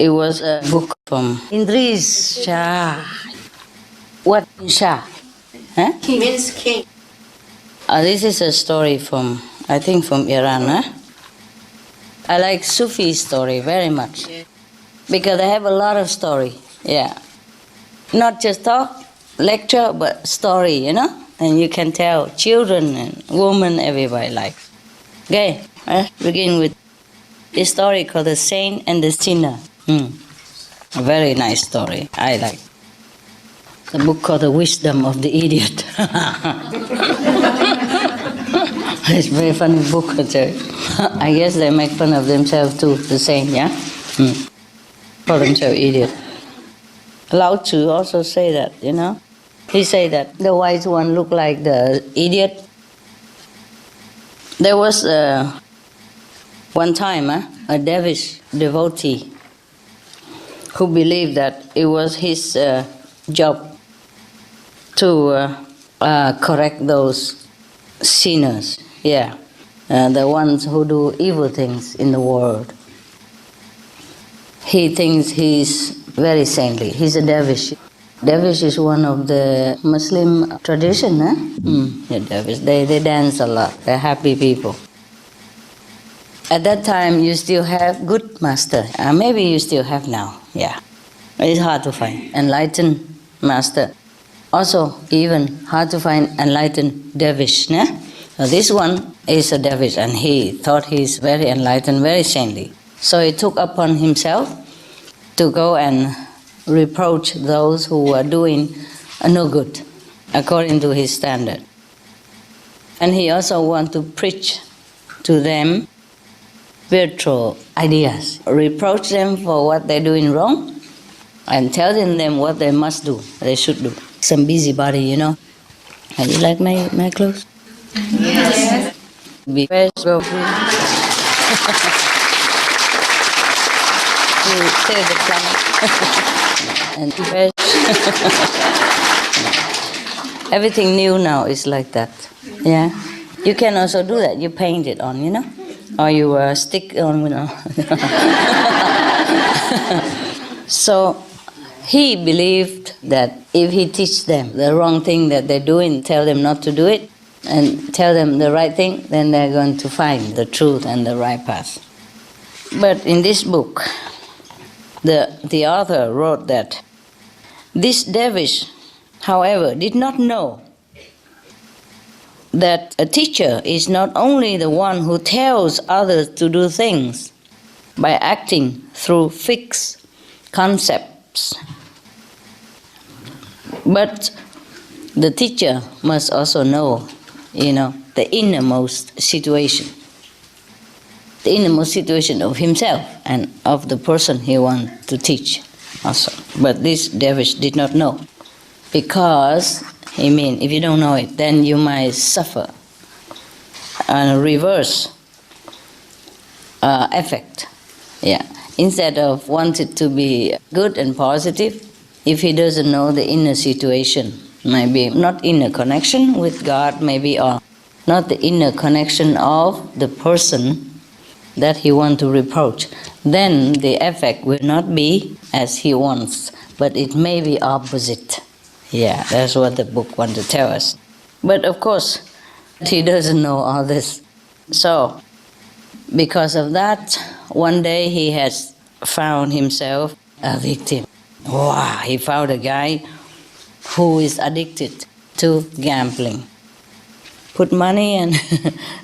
It was a book from Indris Shah. What Shah? Huh? King means king. This is a story from, I think from Iran. Huh? I like Sufi story very much. Yeah. Because they have a lot of story. Yeah. Not just talk, lecture, but story, you know? And you can tell children and women, everybody likes. Okay, let's begin with a story called The Saint and the Sinner. A very nice story, I like. A book called The Wisdom of the Idiot. It's a very funny book. I guess they make fun of themselves too, the saint, yeah? Call themselves idiot. Lao Tzu also say that, you know? He say that the wise one look like the idiot. There was one time a Devish devotee who believed that it was his job to correct those sinners, the ones who do evil things in the world. He thinks he's very saintly. He's a Devish. Devish is one of the Muslim tradition, The Devish, they dance a lot. They're happy people. At that time, you still have good master. Maybe you still have now, It's hard to find enlightened master. Also, even hard to find enlightened Devish, So this one is a Devish, and he thought he's very enlightened, very saintly. So he took upon himself to go and reproach those who were doing no good, according to his standard. And he also wanted to preach to them spiritual ideas, reproach them for what they're doing wrong, and telling them what they must do, they should do. Some busybody, you know. You like my clothes? Yes. Be fresh, go free. You save the planet. And be fresh. Everything new now is like that. Yeah. You can also do that. You paint it on, you know, or you stick on, you know. So he believed that if he teach them the wrong thing that they're doing, tell them not to do it, and tell them the right thing, then they're going to find the truth and the right path. But in this book, the author wrote that this Devish, however, did not know that a teacher is not only the one who tells others to do things by acting through fixed concepts, but the teacher must also know, the innermost situation. The innermost situation of himself and of the person he wants to teach also. But this Devish did not know, because, if you don't know it, then you might suffer a reverse effect. Instead of wanting to be good and positive, if he doesn't know the inner situation, maybe not inner connection with God, maybe, or not the inner connection of the person that he wants to reproach, then the effect will not be as he wants, but it may be opposite. That's what the book wants to tell us. But of course, he doesn't know all this. So, because of that, one day he has found himself a victim. Wow, he found a guy who is addicted to gambling. Put money and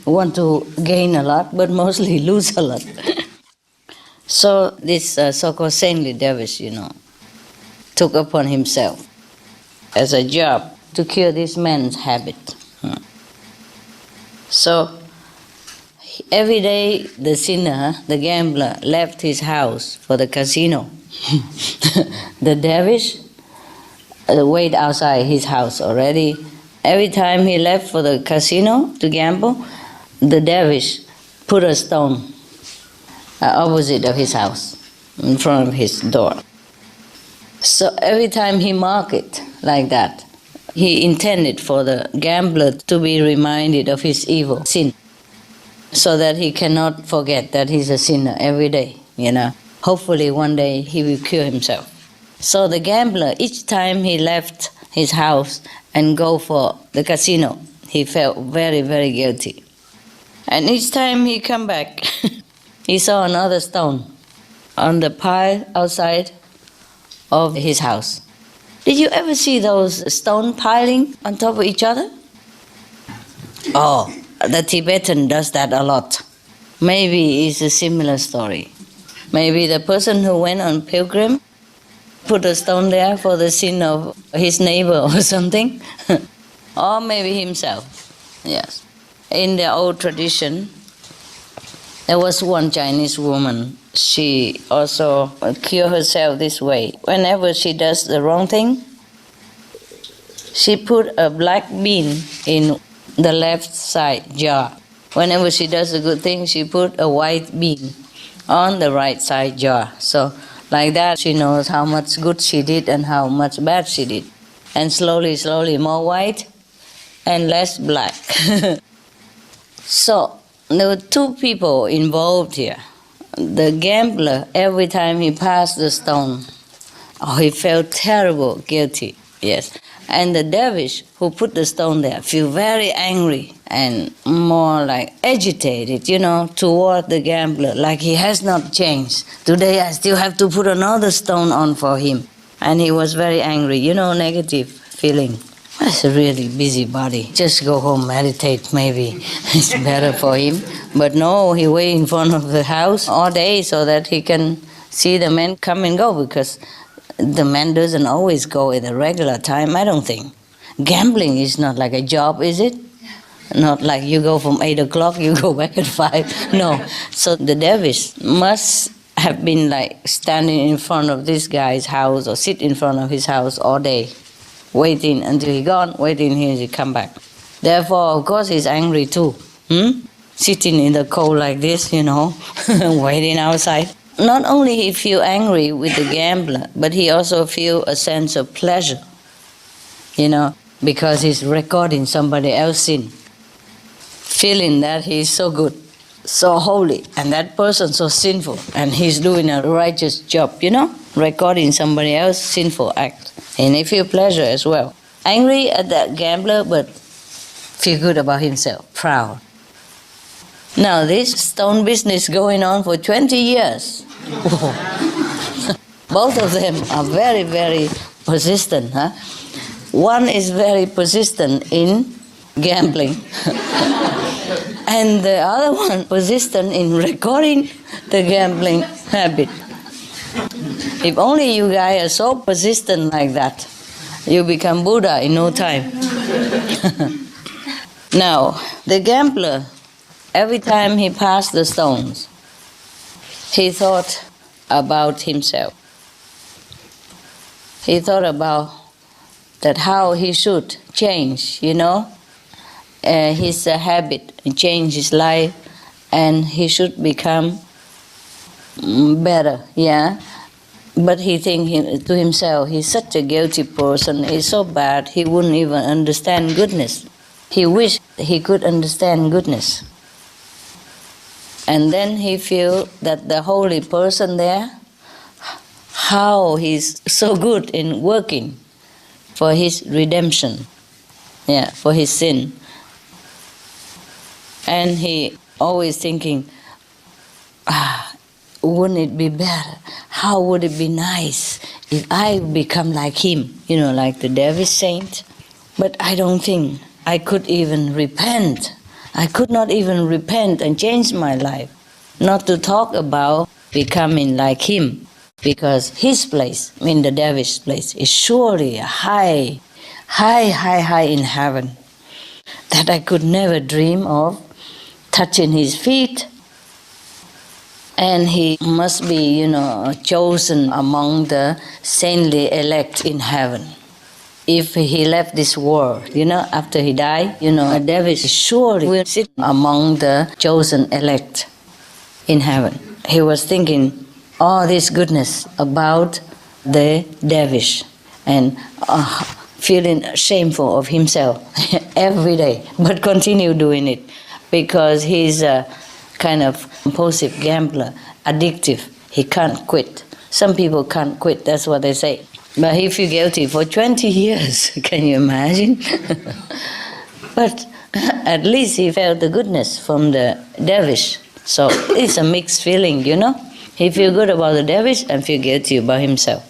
want to gain a lot, but mostly lose a lot. So this so-called saintly Devish, took upon himself as a job to cure this man's habit. So every day the sinner, the gambler, left his house for the casino. The Devish wait outside his house already. Every time he left for the casino to gamble, the Devish put a stone opposite of his house, in front of his door. So every time he marked it like that, he intended for the gambler to be reminded of his evil sin, so that he cannot forget that he's a sinner every day, Hopefully one day he will cure himself. So the gambler, each time he left his house and go for the casino, he felt very, very guilty. And each time he come back, he saw another stone on the pile outside of his house. Did you ever see those stone piling on top of each other? Oh, the Tibetan does that a lot. Maybe it's a similar story. Maybe the person who went on pilgrim put a stone there for the sin of his neighbor or something. Or maybe himself. Yes. In the old tradition, there was one Chinese woman. She also cured herself this way. Whenever she does the wrong thing, she put a black bean in the left side jar. Whenever she does a good thing, she put a white bean on the right side jar. So like that, she knows how much good she did and how much bad she did. And slowly, slowly, more white and less black. So there were two people involved here. The gambler, every time he passed the stone, he felt terrible, guilty, yes. And the dervish who put the stone there feel very angry and more like agitated, toward the gambler, like he has not changed. Today I still have to put another stone on for him. And he was very angry, negative feeling. That's a really busy body. Just go home, meditate, maybe. It's better for him. But no, he wait in front of the house all day so that he can see the men come and go, because the man doesn't always go at a regular time, I don't think. Gambling is not like a job, is it? Not like you go from 8 o'clock, you go back at 5. No. So the dervish must have been like standing in front of this guy's house or sit in front of his house all day, waiting until he gone, waiting until he come back. Therefore, of course, he's angry too. Sitting in the cold like this, waiting outside. Not only he feel angry with the gambler, but he also feel a sense of pleasure, because he's recording somebody else's sin, feeling that he's so good, so holy, and that person so sinful, and he's doing a righteous job, recording somebody else's sinful act. And he feel pleasure as well. Angry at that gambler, but feel good about himself, proud. Now this stone business going on for 20 years. Both of them are very, very persistent. One is very persistent in gambling. And the other one persistent in recording the gambling habit. If only you guys are so persistent like that, you become Buddha in no time. Now, the gambler, every time he passed the stones, he thought about himself. He thought about that how he should change, his habit, change his life, and he should become better, But he think to himself, he's such a guilty person, he's so bad, he wouldn't even understand goodness. He wished he could understand goodness. And then he feel that the holy person there, how he's so good in working for his redemption, for his sin. And he always thinking, wouldn't it be better? How would it be nice if I become like him, like the Dervish saint? But I don't think I could even repent. I could not even repent and change my life. Not to talk about becoming like him, because his place, the Dervish place, is surely high in heaven, that I could never dream of touching his feet. And he must be, chosen among the saintly elect in heaven. If he left this world, after he died, a dervish surely will sit among the chosen elect in heaven. He was thinking all this goodness about the dervish and feeling shameful of himself every day, but continue doing it because he's a kind of compulsive gambler, addictive. he can't quit. Some people can't quit, that's what they say. But he feel guilty for 20 years, can you imagine? But at least he felt the goodness from the dervish. So it's a mixed feeling, you know. He feel good about the dervish and feel guilty about himself.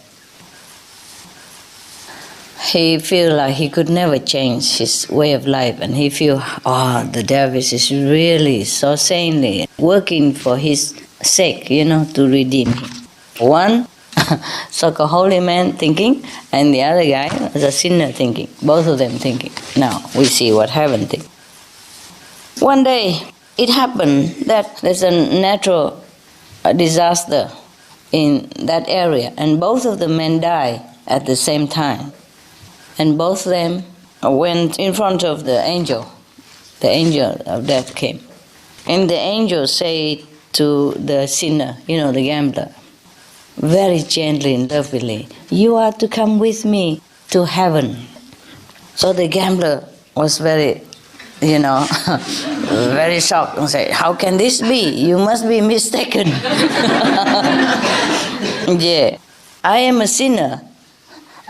He feel like he could never change his way of life, and he feel, the dervish is really so sanely working for his sake, you know, to redeem him. One so-called holy man thinking, and the other guy is a sinner thinking. Both of them thinking. Now we see what heaven thinks. One day it happened that there's a natural disaster in that area, and both of the men died at the same time. And both of them went in front of the angel. The angel of death came. And the angel said to the sinner, you know, the gambler, very gently and lovingly, you are to come with me to heaven. So the gambler was very, very shocked and said, how can this be? You must be mistaken. Yeah, I am a sinner.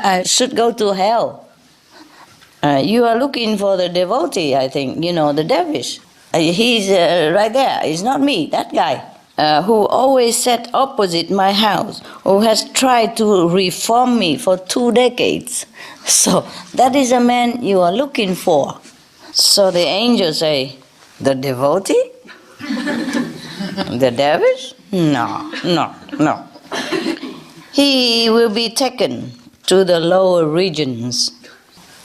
I should go to hell. You are looking for the devotee, I think, the dervish. He's right there. It's not me, that guy. Who always sat opposite my house, who has tried to reform me for 2 decades. So that is a man you are looking for. So the angel say, the devotee? The dervish? No. He will be taken to the lower regions,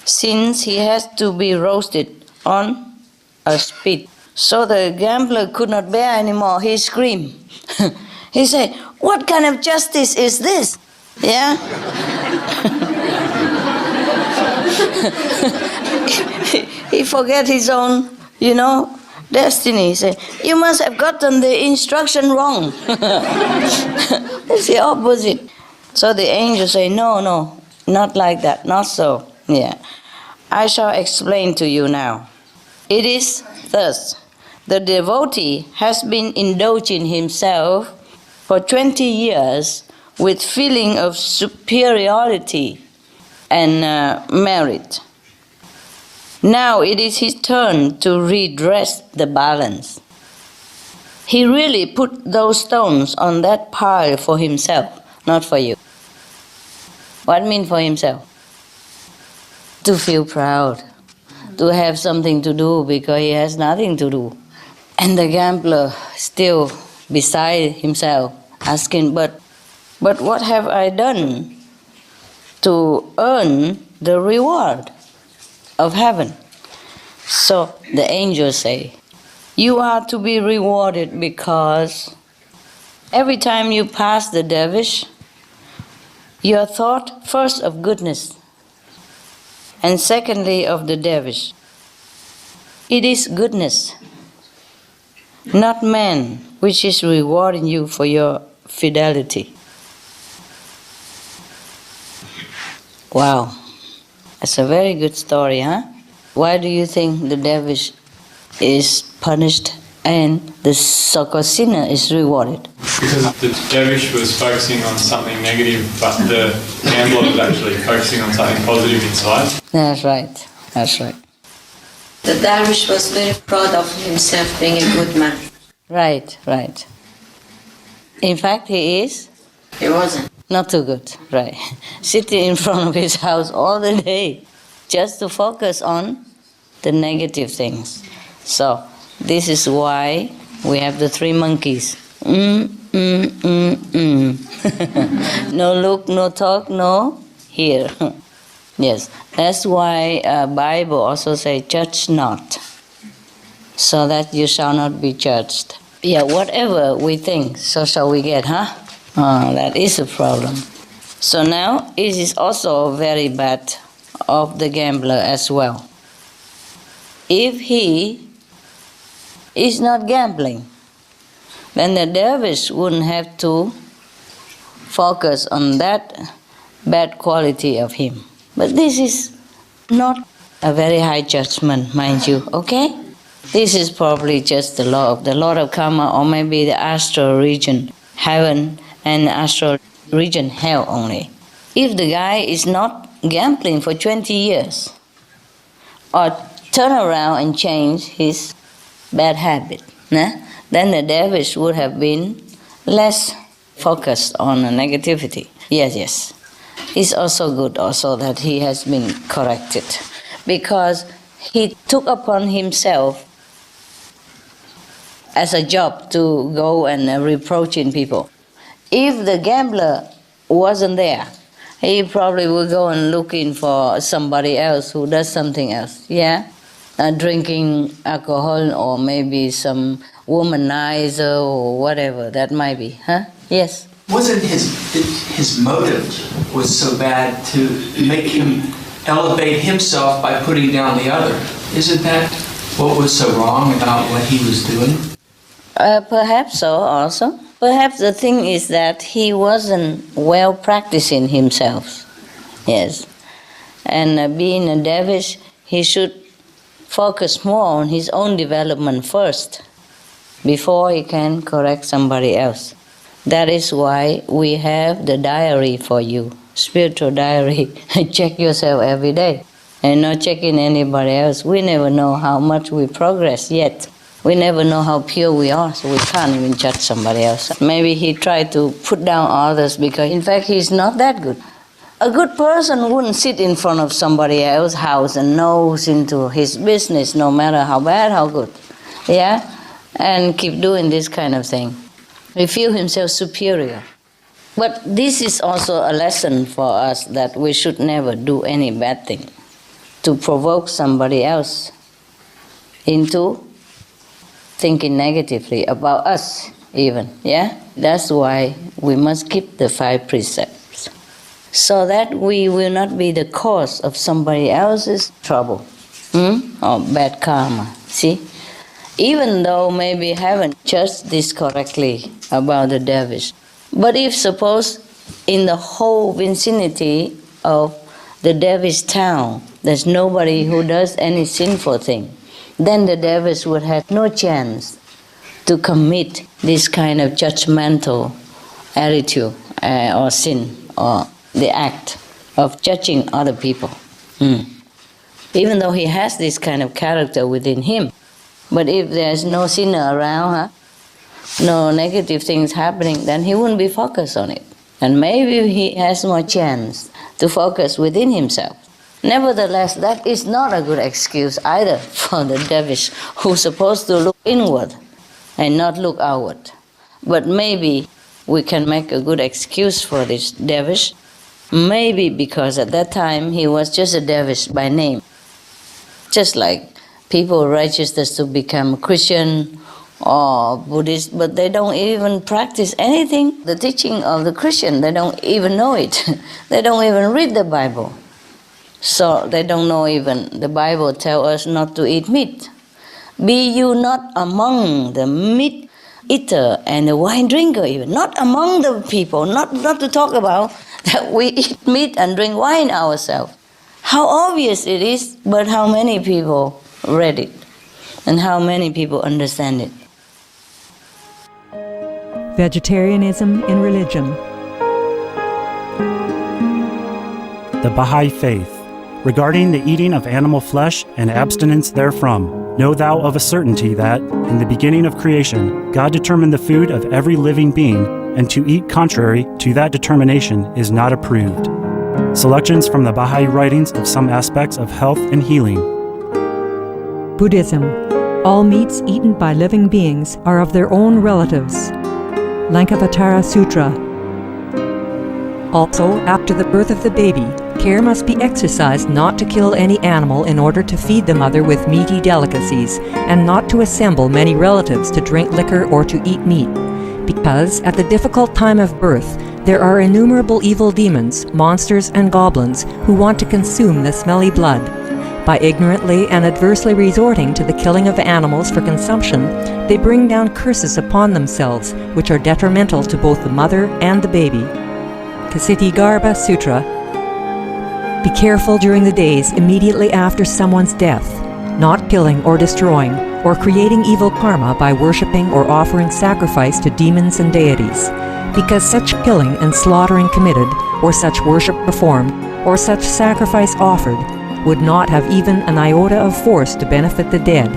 since he has to be roasted on a spit. So the gambler could not bear anymore. He screamed. He said, what kind of justice is this? Yeah? He forget his own, destiny. He said, you must have gotten the instruction wrong. It's the opposite. So the angel say, no, not like that, not so. Yeah. I shall explain to you now. It is thus. The devotee has been indulging himself for 20 years with feeling of superiority and merit. Now it is his turn to redress the balance. He really put those stones on that pile for himself, not for you. What mean for himself? To feel proud, to have something to do because he has nothing to do. And the gambler still beside himself asking, but what have I done to earn the reward of heaven? So the angels say, you are to be rewarded because every time you pass the dervish, your thought first of goodness and secondly of the dervish. It is goodness, not man, which is rewarding you for your fidelity. Wow, that's a very good story, huh? Why do you think the dervish is punished and the so-called sinner is rewarded? Because the dervish was focusing on something negative, but the gambler was actually focusing on something positive inside. That's right. The dervish was very proud of himself being a good man. Right. In fact, he is? He wasn't. Not too good, right. Sitting in front of his house all the day just to focus on the negative things. So this is why we have the 3 monkeys. No look, no talk, no hear. Yes, that's why Bible also say, judge not, so that you shall not be judged. Yeah, whatever we think, so shall we get, huh? That is a problem. So now it is also very bad of the gambler as well. If he is not gambling, then the dervish wouldn't have to focus on that bad quality of him. But this is not a very high judgment, mind you, okay? This is probably just the law of karma, or maybe the astral region, heaven and astral region hell only. If the guy is not gambling for 20 years, or turn around and change his bad habit, then the dervish would have been less focused on the negativity. Yes. It's also good also that he has been corrected, because he took upon himself as a job to go and reproaching people. If the gambler wasn't there, he probably would go and looking for somebody else who does something else, drinking alcohol, or maybe some womanizer or whatever that might be, Yes. Wasn't his motive was so bad to make him elevate himself by putting down the other? Isn't that what was so wrong about what he was doing? Perhaps so also. Perhaps the thing is that he wasn't well practicing himself. Yes. And being a dervish, he should focus more on his own development first before he can correct somebody else. That is why we have the diary for you, spiritual diary. Check yourself every day and not checking anybody else. We never know how much we progress yet. We never know how pure we are, so we can't even judge somebody else. Maybe he tried to put down others because, in fact, he's not that good. A good person wouldn't sit in front of somebody else's house and nose into his business, no matter how bad, how good, and keep doing this kind of thing. He feels himself superior. But this is also a lesson for us that we should never do any bad thing to provoke somebody else into thinking negatively about us even, That's why we must keep the 5 precepts, so that we will not be the cause of somebody else's trouble or bad karma, see? Even though maybe haven't judged this correctly about the dervish. But if suppose in the whole vicinity of the dervish town, there's nobody who does any sinful thing, then the dervish would have no chance to commit this kind of judgmental attitude or sin, or the act of judging other people. Even though he has this kind of character within him. But if there's no sinner around, no negative things happening, then he wouldn't be focused on it. And maybe he has more chance to focus within himself. Nevertheless, that is not a good excuse either for the dervish who's supposed to look inward and not look outward. But maybe we can make a good excuse for this dervish, maybe because at that time he was just a dervish by name. Just like people register to become Christian or Buddhist, but they don't even practice anything. The teaching of the Christian, they don't even know it. They don't even read the Bible. So they don't know even the Bible tells us not to eat meat. Be you not among the meat eater and the wine drinker even. Not among the people, not to talk about that we eat meat and drink wine ourselves. How obvious it is, but how many people read it and how many people understand it. Vegetarianism in religion. The Baha'i Faith. Regarding the eating of animal flesh and abstinence therefrom, know thou of a certainty that, in the beginning of creation, God determined the food of every living being, and to eat contrary to that determination is not approved. Selections from the Baha'i writings of some aspects of health and healing. Buddhism. All meats eaten by living beings are of their own relatives. Lankavatara Sutra. Also, after the birth of the baby, care must be exercised not to kill any animal in order to feed the mother with meaty delicacies, and not to assemble many relatives to drink liquor or to eat meat, because at the difficult time of birth, there are innumerable evil demons, monsters, and goblins who want to consume the smelly blood. By ignorantly and adversely resorting to the killing of animals for consumption, they bring down curses upon themselves, which are detrimental to both the mother and the baby. Ksiti Sutra. Be careful during the days immediately after someone's death, not killing or destroying, or creating evil karma by worshipping or offering sacrifice to demons and deities. because such killing and slaughtering committed, or such worship performed, or such sacrifice offered, would not have even an iota of force to benefit the dead,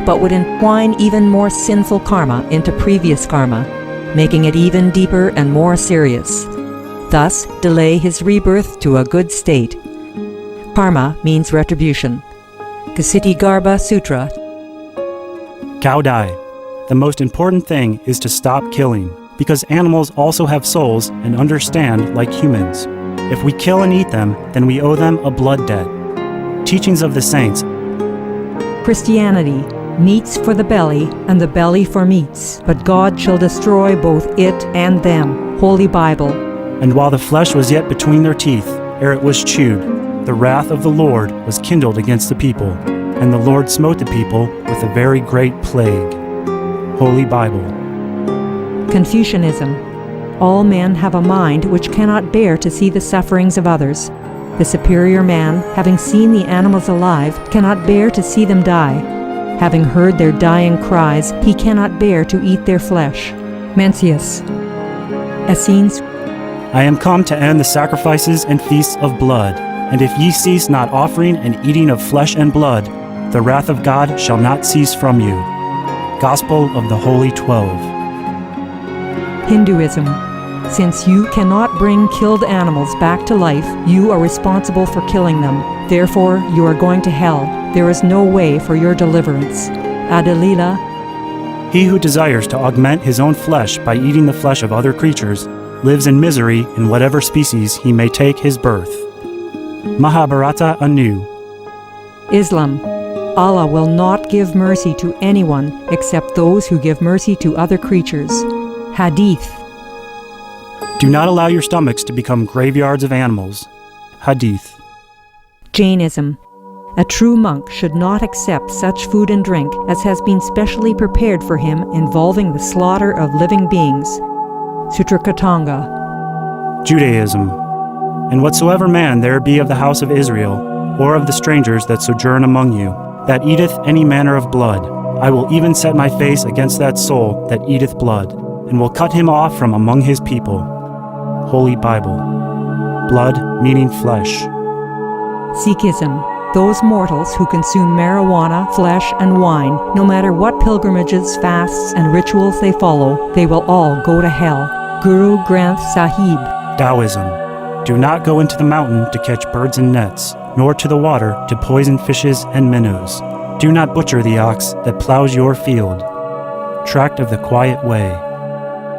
but would entwine even more sinful karma into previous karma, making it even deeper and more serious. Thus, delay his rebirth to a good state. Karma means retribution. Kasiti Garbha Sutra. Cow Dai. The most important thing is to stop killing, because animals also have souls and understand like humans. If we kill and eat them, then we owe them a blood debt. Teachings of the Saints. Christianity. Meats for the belly, and the belly for meats. But God shall destroy both it and them. Holy Bible. And while the flesh was yet between their teeth, ere it was chewed, the wrath of the Lord was kindled against the people, and the Lord smote the people with a very great plague. Holy Bible. Confucianism. All men have a mind which cannot bear to see the sufferings of others. The superior man, having seen the animals alive, cannot bear to see them die. Having heard their dying cries, he cannot bear to eat their flesh. Mencius. Essenes. I am come to end the sacrifices and feasts of blood, and if ye cease not offering and eating of flesh and blood, the wrath of God shall not cease from you. Gospel of the Holy 12. Hinduism. Since you cannot bring killed animals back to life, you are responsible for killing them. Therefore, you are going to hell. There is no way for your deliverance. Adalila. He who desires to augment his own flesh by eating the flesh of other creatures lives in misery in whatever species he may take his birth. Mahabharata anew. Islam. Allah will not give mercy to anyone except those who give mercy to other creatures. Hadith. Do not allow your stomachs to become graveyards of animals. Hadith. Jainism. A true monk should not accept such food and drink as has been specially prepared for him involving the slaughter of living beings. Sutrakatanga. Judaism. And whatsoever man there be of the house of Israel, or of the strangers that sojourn among you, that eateth any manner of blood, I will even set my face against that soul that eateth blood, and will cut him off from among his people. Holy Bible. Blood meaning flesh. Sikhism. Those mortals who consume marijuana, flesh, and wine, no matter what pilgrimages, fasts, and rituals they follow, they will all go to hell. Guru Granth Sahib. Taoism. Do not go into the mountain to catch birds and nets, nor to the water to poison fishes and minnows. Do not butcher the ox that plows your field. Tract of the Quiet Way.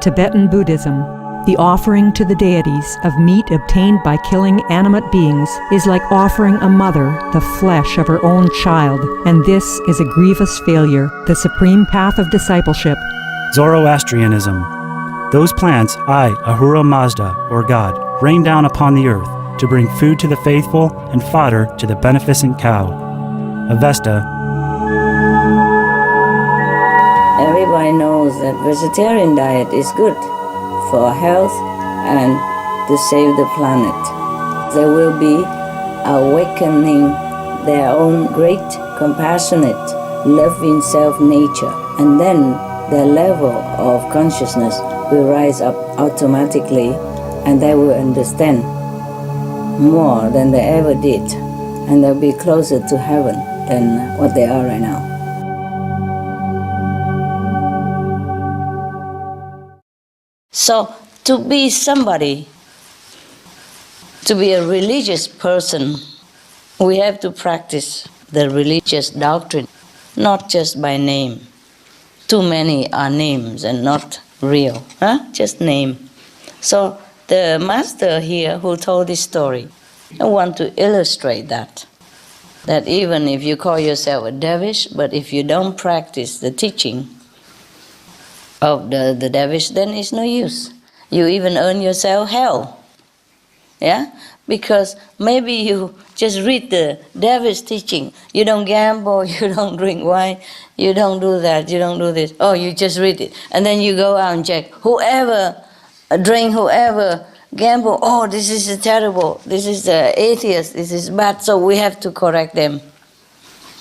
Tibetan Buddhism. The offering to the deities of meat obtained by killing animate beings is like offering a mother the flesh of her own child, and this is a grievous failure, the supreme path of discipleship. Zoroastrianism. Those plants I, Ahura Mazda, or God, rain down upon the earth to bring food to the faithful and fodder to the beneficent cow. Avesta. Everybody knows that vegetarian diet is good for health and to save the planet. They will be awakening their own great, compassionate, loving self-nature, and then their level of consciousness will rise up automatically, and they will understand more than they ever did, and they'll be closer to heaven than what they are right now. So, to be somebody, to be a religious person, we have to practice the religious doctrine, not just by name. Too many are names and not real, just name. So, the master here who told this story, I want to illustrate that even if you call yourself a dervish, but if you don't practice the teaching of the dervish, then it's no use. You even earn yourself hell. Yeah? Because maybe you just read the dervish teaching. You don't gamble, you don't drink wine, you don't do that, you don't do this. Oh, you just read it. And then you go out and check. Whoever drink, whoever gamble, oh, this is terrible, this is atheist, this is bad, so we have to correct them.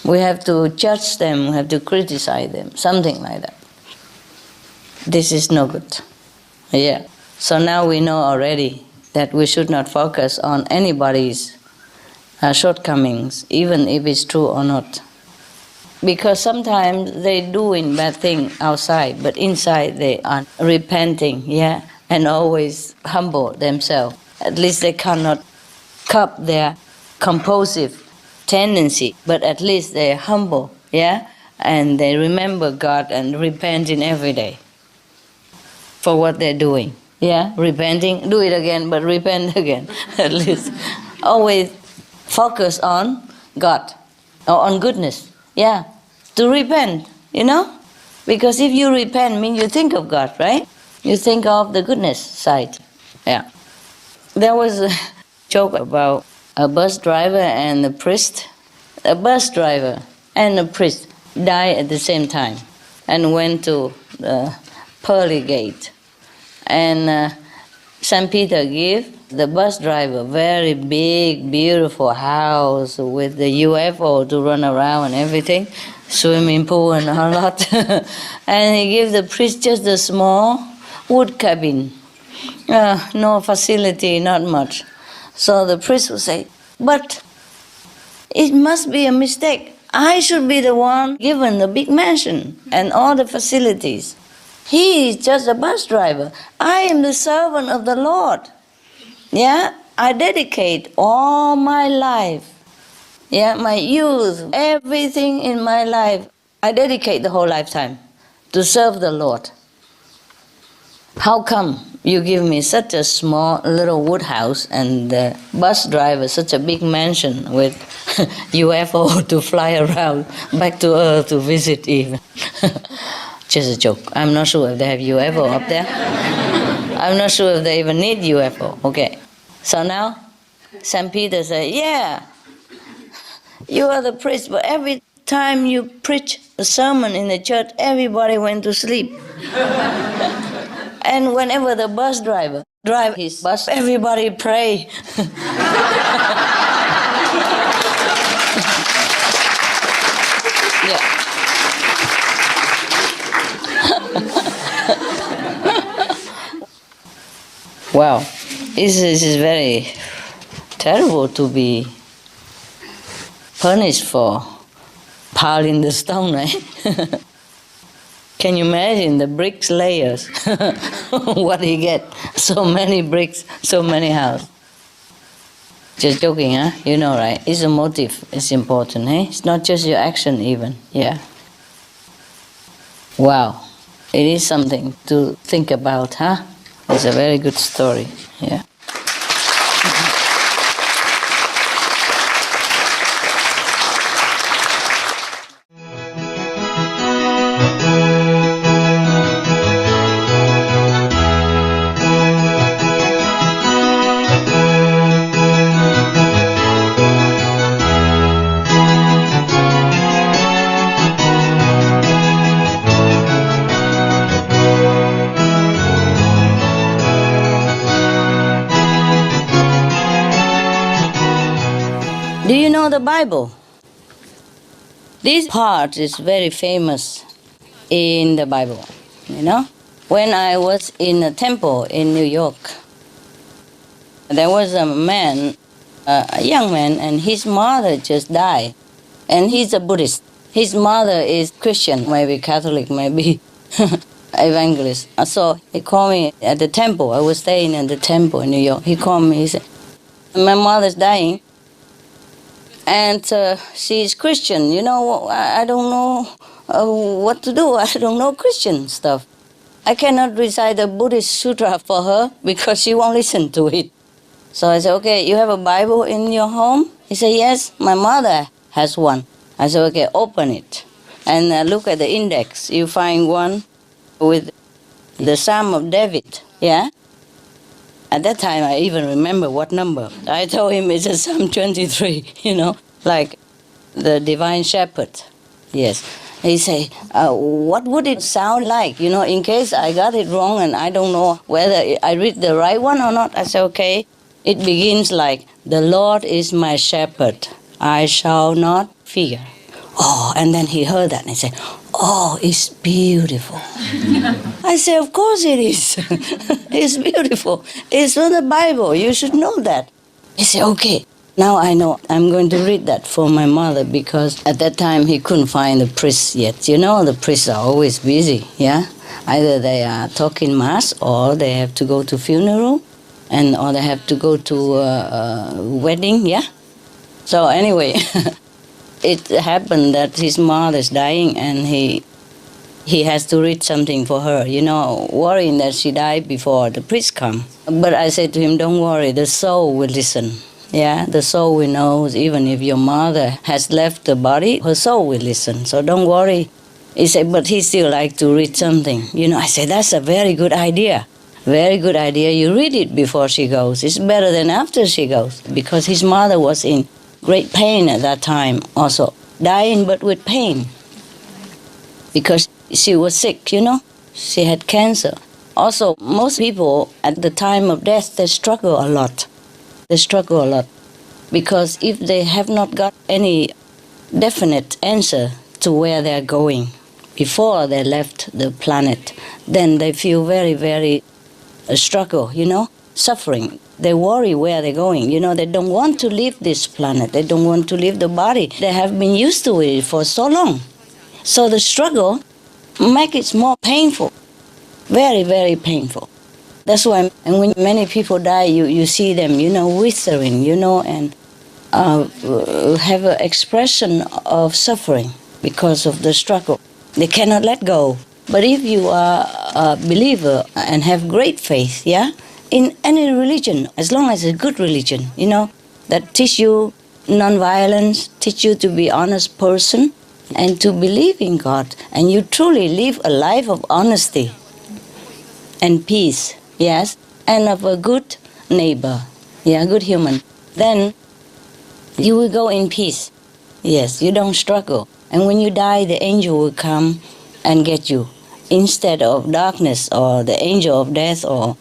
We have to judge them, we have to criticize them, something like that. This is no good. Yeah. So now we know already that we should not focus on anybody's shortcomings, even if it's true or not. Because sometimes they doing bad thing outside, but inside they are repenting, yeah, and always humble themselves. At least they cannot curb their compulsive tendency, but at least they're humble, yeah, and they remember God and repenting every day for what they're doing, yeah, repenting, do it again, but repent again, at least. Always focus on God or on goodness. Yeah, to repent, because if you repent, means you think of God, right? You think of the goodness side. Yeah. There was a joke about a bus driver and a priest. A bus driver and a priest died at the same time and went to the pearly gate. And St. Peter gave the bus driver very big, beautiful house with the UFO to run around and everything, swimming pool and a lot. And he gave the priest just a small wood cabin. No facility, not much. So the priest would say, but it must be a mistake. I should be the one given the big mansion and all the facilities. He is just a bus driver. I am the servant of the Lord. Yeah, I dedicate all my life, yeah, my youth, everything in my life, I dedicate the whole lifetime to serve the Lord. How come you give me such a small little wood house and the bus driver such a big mansion with UFO to fly around back to Earth to visit even? Just a joke. I'm not sure if they have UFO up there. I'm not sure if they even need UFO. Okay. So now, St. Peter said, yeah, you are the priest, but every time you preach a sermon in the church, everybody went to sleep. And whenever the bus driver drive his bus, everybody pray. Yeah. Wow, this is very terrible to be punished for piling the stone, right? Can you imagine the bricks layers? What he get? So many bricks, so many houses. Just joking, huh? You know, right? It's a motive. It's important, eh? It's not just your action even, yeah. Wow, it is something to think about, huh? It's a very good story, yeah. Do you know the Bible? This part is very famous in the Bible, you know? When I was in a temple in New York, there was a man, a young man, and his mother just died. And he's a Buddhist. His mother is Christian, maybe Catholic, maybe evangelist. So he called me at the temple. I was staying at the temple in New York. He called me, he said, my mother's dying. And she's Christian, you know, I don't know what to do. I don't know Christian stuff. I cannot recite the Buddhist sutra for her because she won't listen to it. So I said, okay, you have a Bible in your home? He said, yes, my mother has one. I said, okay, open it and look at the index. You find one with the Psalm of David, yeah? At that time, I even remember what number. I told him it's a Psalm 23, you know, like the Divine Shepherd. Yes. He said, what would it sound like, you know, in case I got it wrong and I don't know whether I read the right one or not. I said, okay, it begins like, the Lord is my shepherd, I shall not fear. Oh, and then he heard that and he said, "Oh, it's beautiful." I say, "Of course it is. It's beautiful. It's from the Bible. You should know that." He said, "Okay, now I know. I'm going to read that for my mother," because at that time he couldn't find the priest yet. You know, the priests are always busy, yeah? Either they are talking mass or they have to go to funeral or they have to go to a wedding, yeah? So anyway, it happened that his mother's dying and he has to read something for her, you know, worrying that she died before the priest come. But I said to him, "Don't worry, the soul will listen. Yeah, the soul will know, even if your mother has left the body, her soul will listen. So don't worry." He said, "But he still like to read something." You know, I said, "That's a very good idea. Very good idea. You read it before she goes. It's better than after she goes." Because his mother was in great pain at that time also. Dying but with pain. Because she was sick, you know. She had cancer. Also, most people at the time of death, they struggle a lot. They struggle a lot. Because if they have not got any definite answer to where they're going before they left the planet, then they feel very, very struggle, you know, suffering. They worry where they're going. You know, they don't want to leave this planet. They don't want to leave the body. They have been used to it for so long. So the struggle makes it more painful. Very, very painful. That's why, and when many people die, you see them, you know, withering, you know, and have an expression of suffering because of the struggle. They cannot let go. But if you are a believer and have great faith, yeah, in any religion, as long as it's a good religion, you know, that teach you non-violence, teach you to be honest person, and to believe in God, and you truly live a life of honesty and peace, yes, and of a good neighbor, yeah, good human, then you will go in peace. Yes, you don't struggle. And when you die, the angel will come and get you, instead of darkness or the angel of death or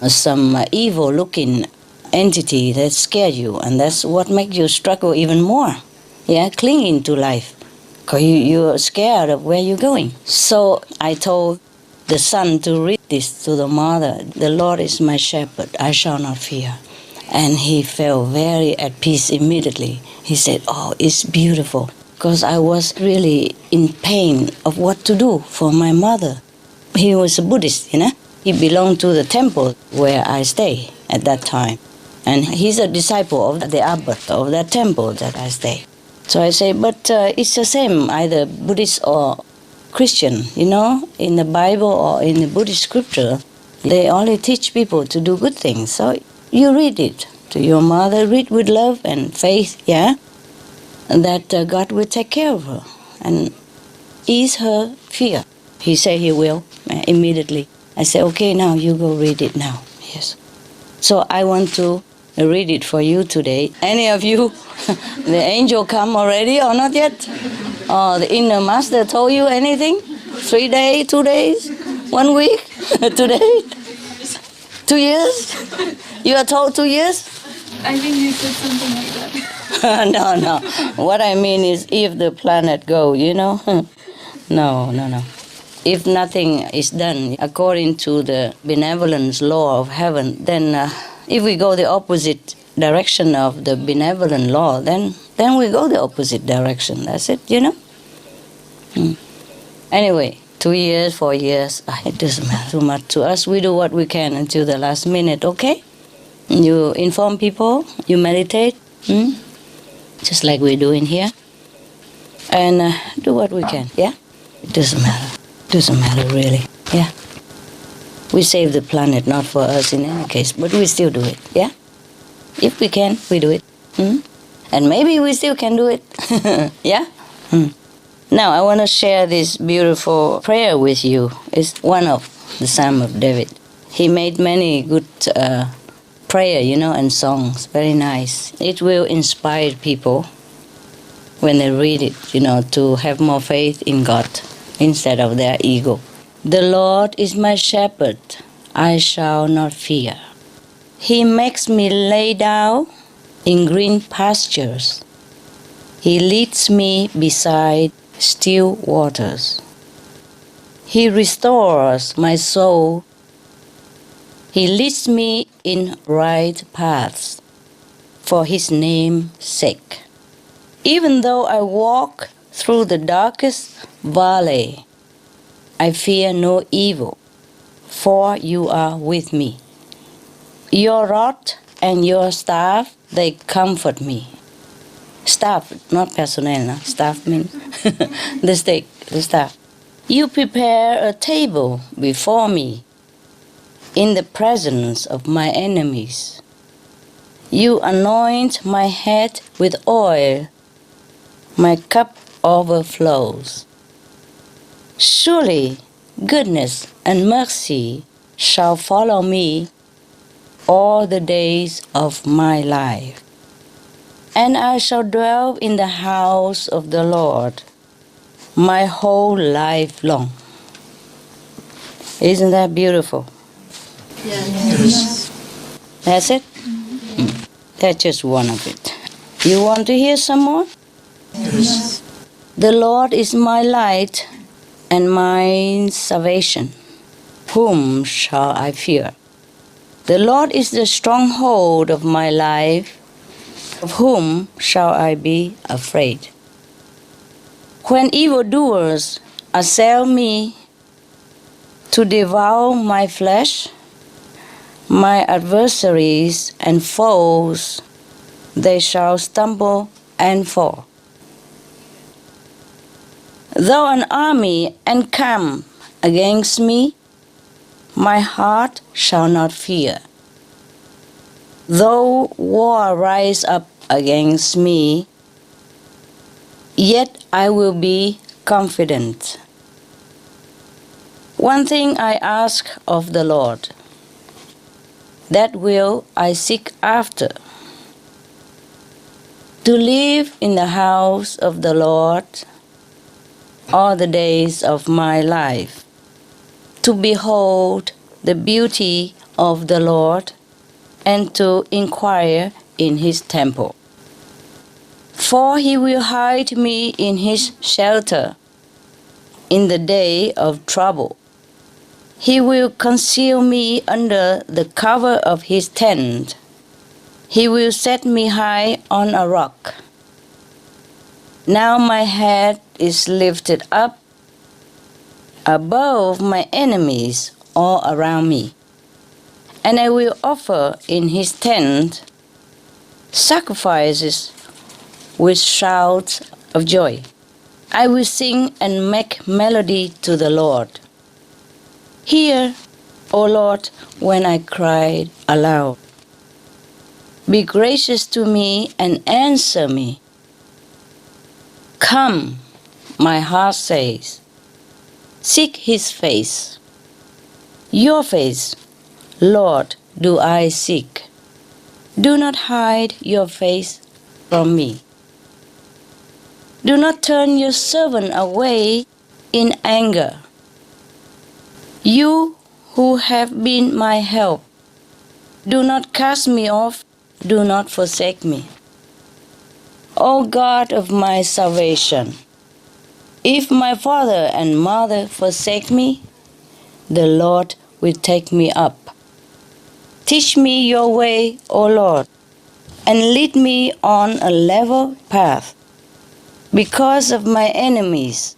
some evil-looking entity that scares you, and that's what makes you struggle even more, yeah, clinging to life, because you're scared of where you're going. So I told the son to read this to the mother. "The Lord is my shepherd, I shall not fear." And he felt very at peace immediately. He said, "Oh, it's beautiful," because I was really in pain of what to do for my mother. He was a Buddhist, you know. He belonged to the temple where I stay at that time. And he's a disciple of the abbot of that temple that I stay. So I say, but it's the same, either Buddhist or Christian, you know, in the Bible or in the Buddhist scripture, they only teach people to do good things. So you read it to your mother, read with love and faith, yeah, and that God will take care of her and ease her fear. He said he will immediately. I say, okay, now you go read it now. Yes. So I want to read it for you today. Any of you, the angel come already or not yet? Or the inner master told you anything? 3 days, 2 days, 1 week, today? 2 years? You are told 2 years? I think you said something like that. No. What I mean is if the planet go, you know? No. If nothing is done according to the benevolence law of heaven, then if we go the opposite direction of the benevolent law, then we go the opposite direction. That's it, you know? Anyway, 2 years, 4 years, it doesn't matter too much to us. We do what we can until the last minute, okay? You inform people, you meditate, just like we're doing here, and do what we can, yeah? It doesn't matter. Doesn't matter really, yeah. We save the planet, not for us in any case, but we still do it, yeah? If we can, we do it. And maybe we still can do it, yeah? Now I want to share this beautiful prayer with you. It's one of the Psalm of David. He made many good prayer, you know, and songs, very nice. It will inspire people when they read it, you know, to have more faith in God instead of their ego. The Lord is my shepherd, I shall not fear. He makes me lay down in green pastures. He leads me beside still waters. He restores my soul. He leads me in right paths for His name's sake. Even though I walk through the darkest valley, I fear no evil, for you are with me. Your rod and your staff, they comfort me. Staff, not personnel, no? Staff means the stick, the staff. You prepare a table before me in the presence of my enemies. You anoint my head with oil. My cup overflows. Surely goodness and mercy shall follow me all the days of my life, and I shall dwell in the house of the Lord my whole life long. Isn't that beautiful? Yes. That's it? That's just one of it. You want to hear some more? Yes. The Lord is my light and my salvation. Whom shall I fear? The Lord is the stronghold of my life. Of whom shall I be afraid? When evildoers assail me to devour my flesh, my adversaries and foes, they shall stumble and fall. Though an army encamp against me, my heart shall not fear. Though war rise up against me, yet I will be confident. One thing I ask of the Lord, that will I seek after, to live in the house of the Lord all the days of my life, to behold the beauty of the Lord and to inquire in His temple. For He will hide me in His shelter in the day of trouble. He will conceal me under the cover of His tent. He will set me high on a rock. Now my head is lifted up above my enemies all around me, and I will offer in His tent sacrifices with shouts of joy. I will sing and make melody to the Lord. Hear, O Lord, when I cried aloud. Be gracious to me and answer me. Come, my heart says, seek His face. Your face, Lord, do I seek. Do not hide your face from me. Do not turn your servant away in anger. You who have been my help, do not cast me off, do not forsake me. O God of my salvation, if my father and mother forsake me, the Lord will take me up. Teach me your way, O Lord, and lead me on a level path. Because of my enemies,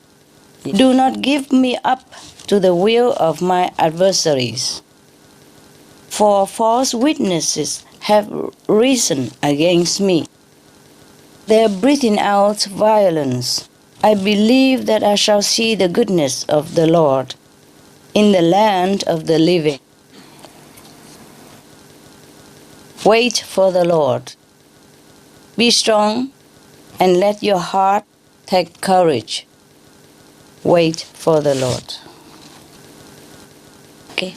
do not give me up to the will of my adversaries. For false witnesses have risen against me. They are breathing out violence. I believe that I shall see the goodness of the Lord in the land of the living. Wait for the Lord. Be strong and let your heart take courage. Wait for the Lord. Okay.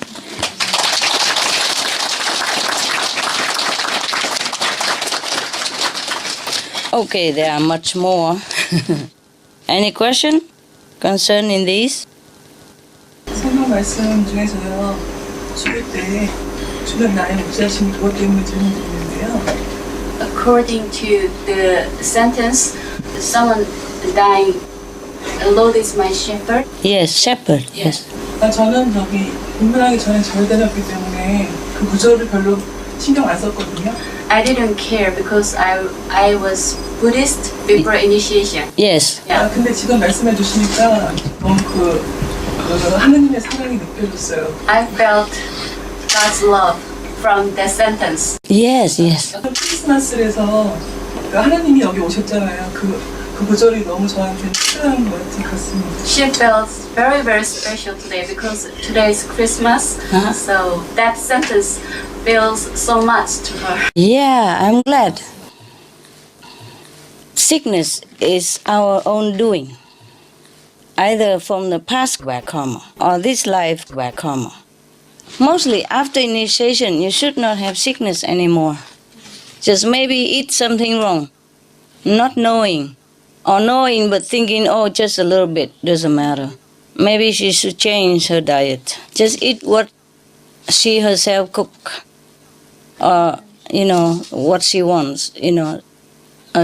Okay, there are much more. Any question concerning these? 설명 말씀 중에서요, 죽을 때 주변 나의 목자심이 그것 때문에 질문드리는데요. According to the sentence, someone dying The Lord is my shepherd. Yes, shepherd, yes. 저는 입문하기 전에 절대였기 때문에 그 구절을 별로 신경 안 썼거든요. I didn't care because I was Buddhist before initiation. Yes. Yeah. 근데 지금 말씀해 주시니까 너무 하느님의 사랑이 느껴졌어요. I felt God's love from that sentence. Yes, yes. 크리스마스에서 하나님이 여기 오셨잖아요. 그 구절이 너무 저한테 특별한 것 같습니다. She felt very, very special today because today is Christmas. So that sentence feels so much to her. Yeah, I'm glad. Sickness is our own doing, either from the past bad karma or this life bad karma. Mostly after initiation, you should not have sickness anymore. Just maybe eat something wrong, not knowing, or knowing but thinking, oh, just a little bit, doesn't matter. Maybe she should change her diet. Just eat what she herself cook, or, what she wants,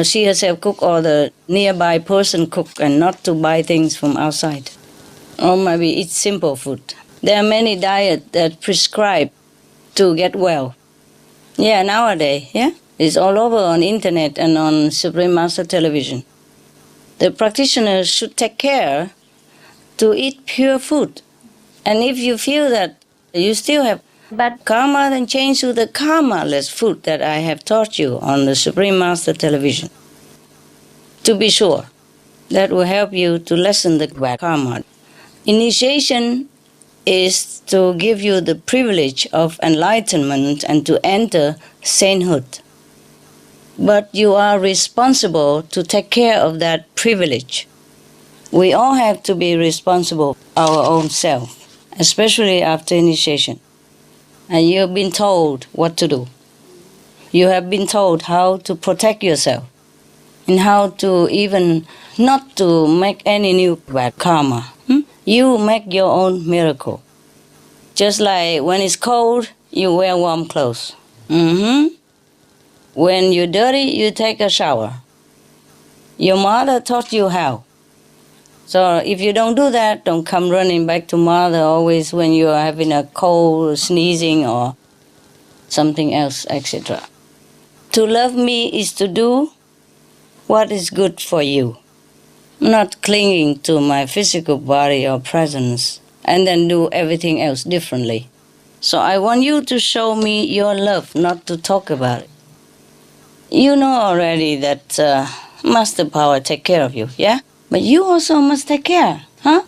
she herself cook or the nearby person cook, and not to buy things from outside. Or maybe eat simple food. There are many diets that prescribe to get well. Yeah, nowadays, yeah? It's all over on internet and on Supreme Master Television. The practitioners should take care to eat pure food. And if you feel that you still have bad karma, then change to the karma-less food that I have taught you on the Supreme Master Television. To be sure, that will help you to lessen the bad karma. Initiation is to give you the privilege of enlightenment and to enter sainthood. But you are responsible to take care of that privilege. We all have to be responsible for our own self, especially after initiation. And you have been told what to do. You have been told how to protect yourself and how to even not to make any new bad karma. You make your own miracle. Just like when it's cold, you wear warm clothes. When you're dirty, you take a shower. Your mother taught you how. So if you don't do that, don't come running back to mother always when you are having a cold, sneezing, or something else, etc. To love me is to do what is good for you, not clinging to my physical body or presence, and then do everything else differently. So I want you to show me your love, not to talk about it. You know already that Master Power take care of you, yeah? But you also must take care, huh?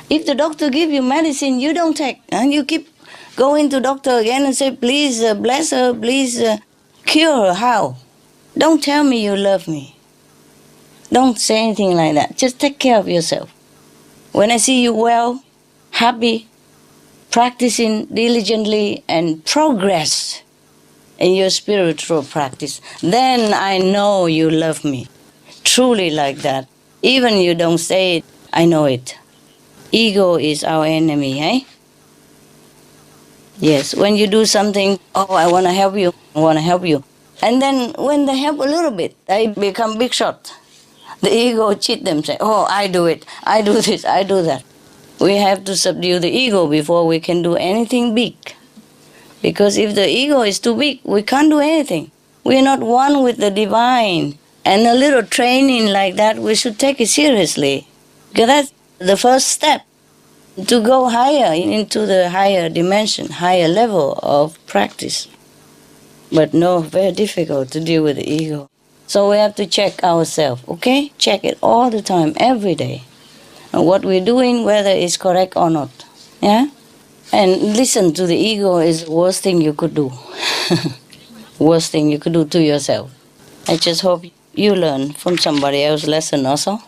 If the doctor give you medicine, you don't take, and you keep going to doctor again and say, please bless her, please cure her. How? Don't tell me you love me. Don't say anything like that. Just take care of yourself. When I see you well, happy, practicing diligently, and progress in your spiritual practice, then I know you love me. Truly like that. Even you don't say it, I know it. Ego is our enemy, eh? Yes, when you do something, oh, I want to help you, I want to help you. And then when they help a little bit, they become big shot. The ego cheat them, say, oh, I do it, I do this, I do that. We have to subdue the ego before we can do anything big. Because if the ego is too big, we can't do anything. We are not one with the divine. And a little training like that, we should take it seriously. Because that's the first step to go higher, into the higher dimension, higher level of practice. But no, very difficult to deal with the ego. So we have to check ourselves, okay? Check it all the time, every day. And what we're doing, whether it's correct or not. Yeah? And listen to the ego is the worst thing you could do. Worst thing you could do to yourself. I just hope you learn from somebody else's lesson also.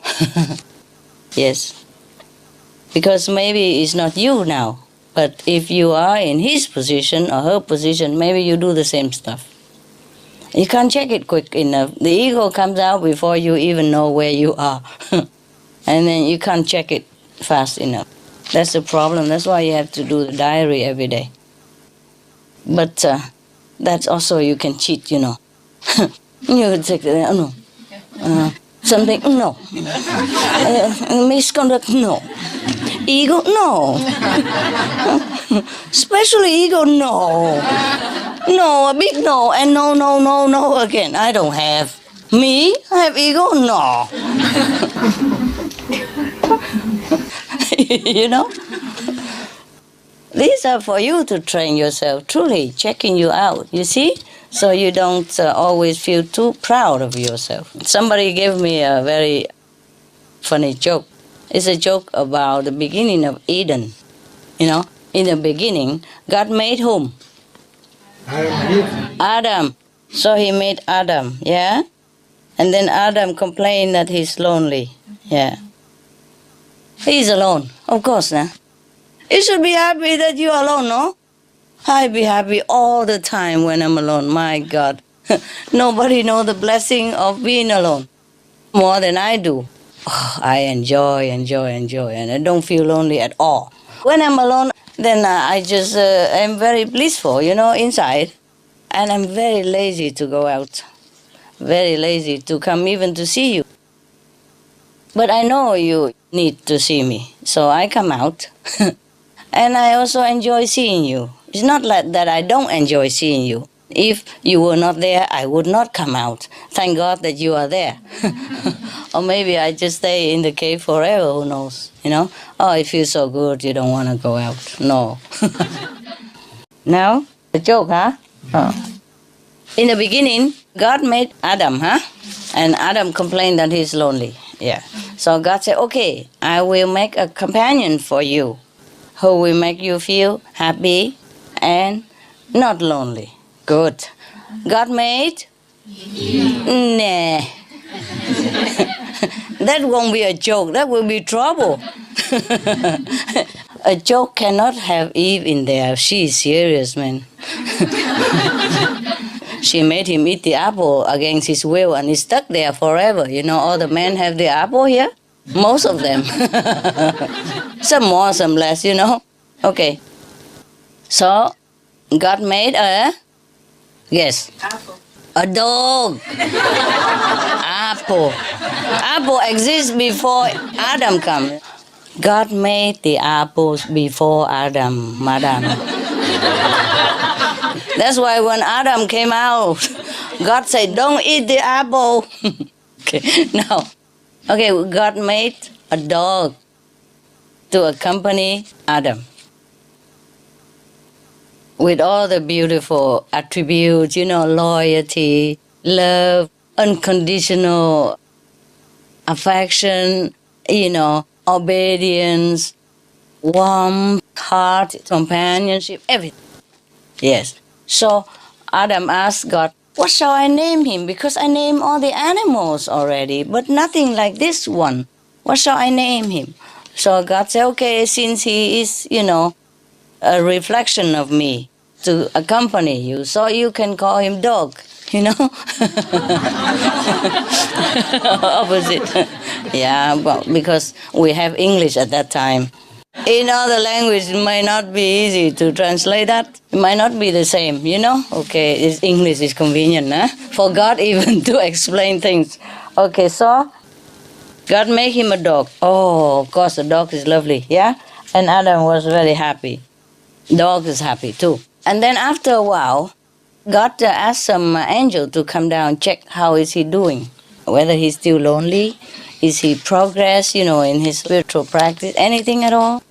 Yes. Because maybe it's not you now, but if you are in his position or her position, maybe you do the same stuff. You can't check it quick enough. The ego comes out before you even know where you are. And then you can't check it fast enough. That's the problem. That's why you have to do the diary every day. But that's also you can cheat, you know. You take the, Something, no. Misconduct, no. Ego, no. Especially ego, no. No, a big no, and no, no, no, no again. I don't have. Me? I have ego? No. You know? These are for you to train yourself, truly checking you out, you see? So you don't always feel too proud of yourself. Somebody gave me a very funny joke. It's a joke about the beginning of Eden. You know, in the beginning, God made whom? Adam. So he made Adam, yeah? And then Adam complained that he's lonely, yeah. He's alone, of course, nah? You should be happy that you're alone, no? I be happy all the time when I'm alone, my God. Nobody knows the blessing of being alone more than I do. Oh, I enjoy, and I don't feel lonely at all. When I'm alone, then I just am very blissful, you know, inside. And I'm very lazy to go out, very lazy to come even to see you. But I know you need to see me, so I come out. And I also enjoy seeing you. It's not like that I don't enjoy seeing you. If you were not there, I would not come out. Thank God that you are there. Or maybe I just stay in the cave forever, who knows, you know? Oh, it feels so good, you don't want to go out. No. Now, the joke, huh? Oh. In the beginning, God made Adam, huh? And Adam complained that he's lonely. Yeah. So God said, okay, I will make a companion for you who will make you feel happy and not lonely. Good. God made? Nah. That won't be a joke. That will be trouble. A joke cannot have Eve in there. She is serious, man. She made him eat the apple against his will and he's stuck there forever. You know, all the men have the apple here. Most of them. Some more, some less, you know. Okay. So, God made a... Yes. Apple. A dog. Apple. Apple exists before Adam comes. God made the apples before Adam, madam. That's why when Adam came out, God said, don't eat the apple. Okay, now, okay, God made a dog to accompany Adam with all the beautiful attributes, you know, loyalty, love, unconditional affection, you know, obedience, warmth, heart, companionship, everything. Yes. So Adam asked God, what shall I name him? Because I named all the animals already, but nothing like this one. What shall I name him? So God said, okay, since he is, you know, a reflection of me to accompany you, so you can call him dog, you know? Opposite. Yeah, well, because we have English at that time. In other language, it might not be easy to translate that. It might not be the same, you know? Okay, English is convenient, huh? For God even to explain things. Okay, so God made him a dog. Oh, of course, the dog is lovely, yeah? And Adam was very happy. Dog is happy too. And then after a while, God asked some angel to come down, check how is he doing. Whether he's still lonely, is he progress, you know, in his spiritual practice, anything at all?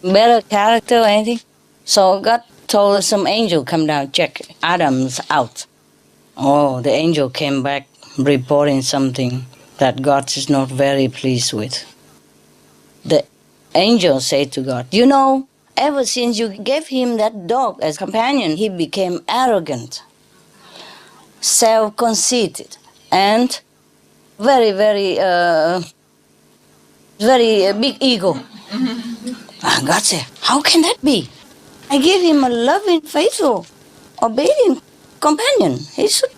Better character, anything? So God told some angel come down, check Adam's out. Oh, the angel came back reporting something that God is not very pleased with. The angel said to God, you know, ever since you gave him that dog as companion, he became arrogant, self-conceited, and very big ego. And God said, how can that be? I gave him a loving, faithful, obedient companion. He should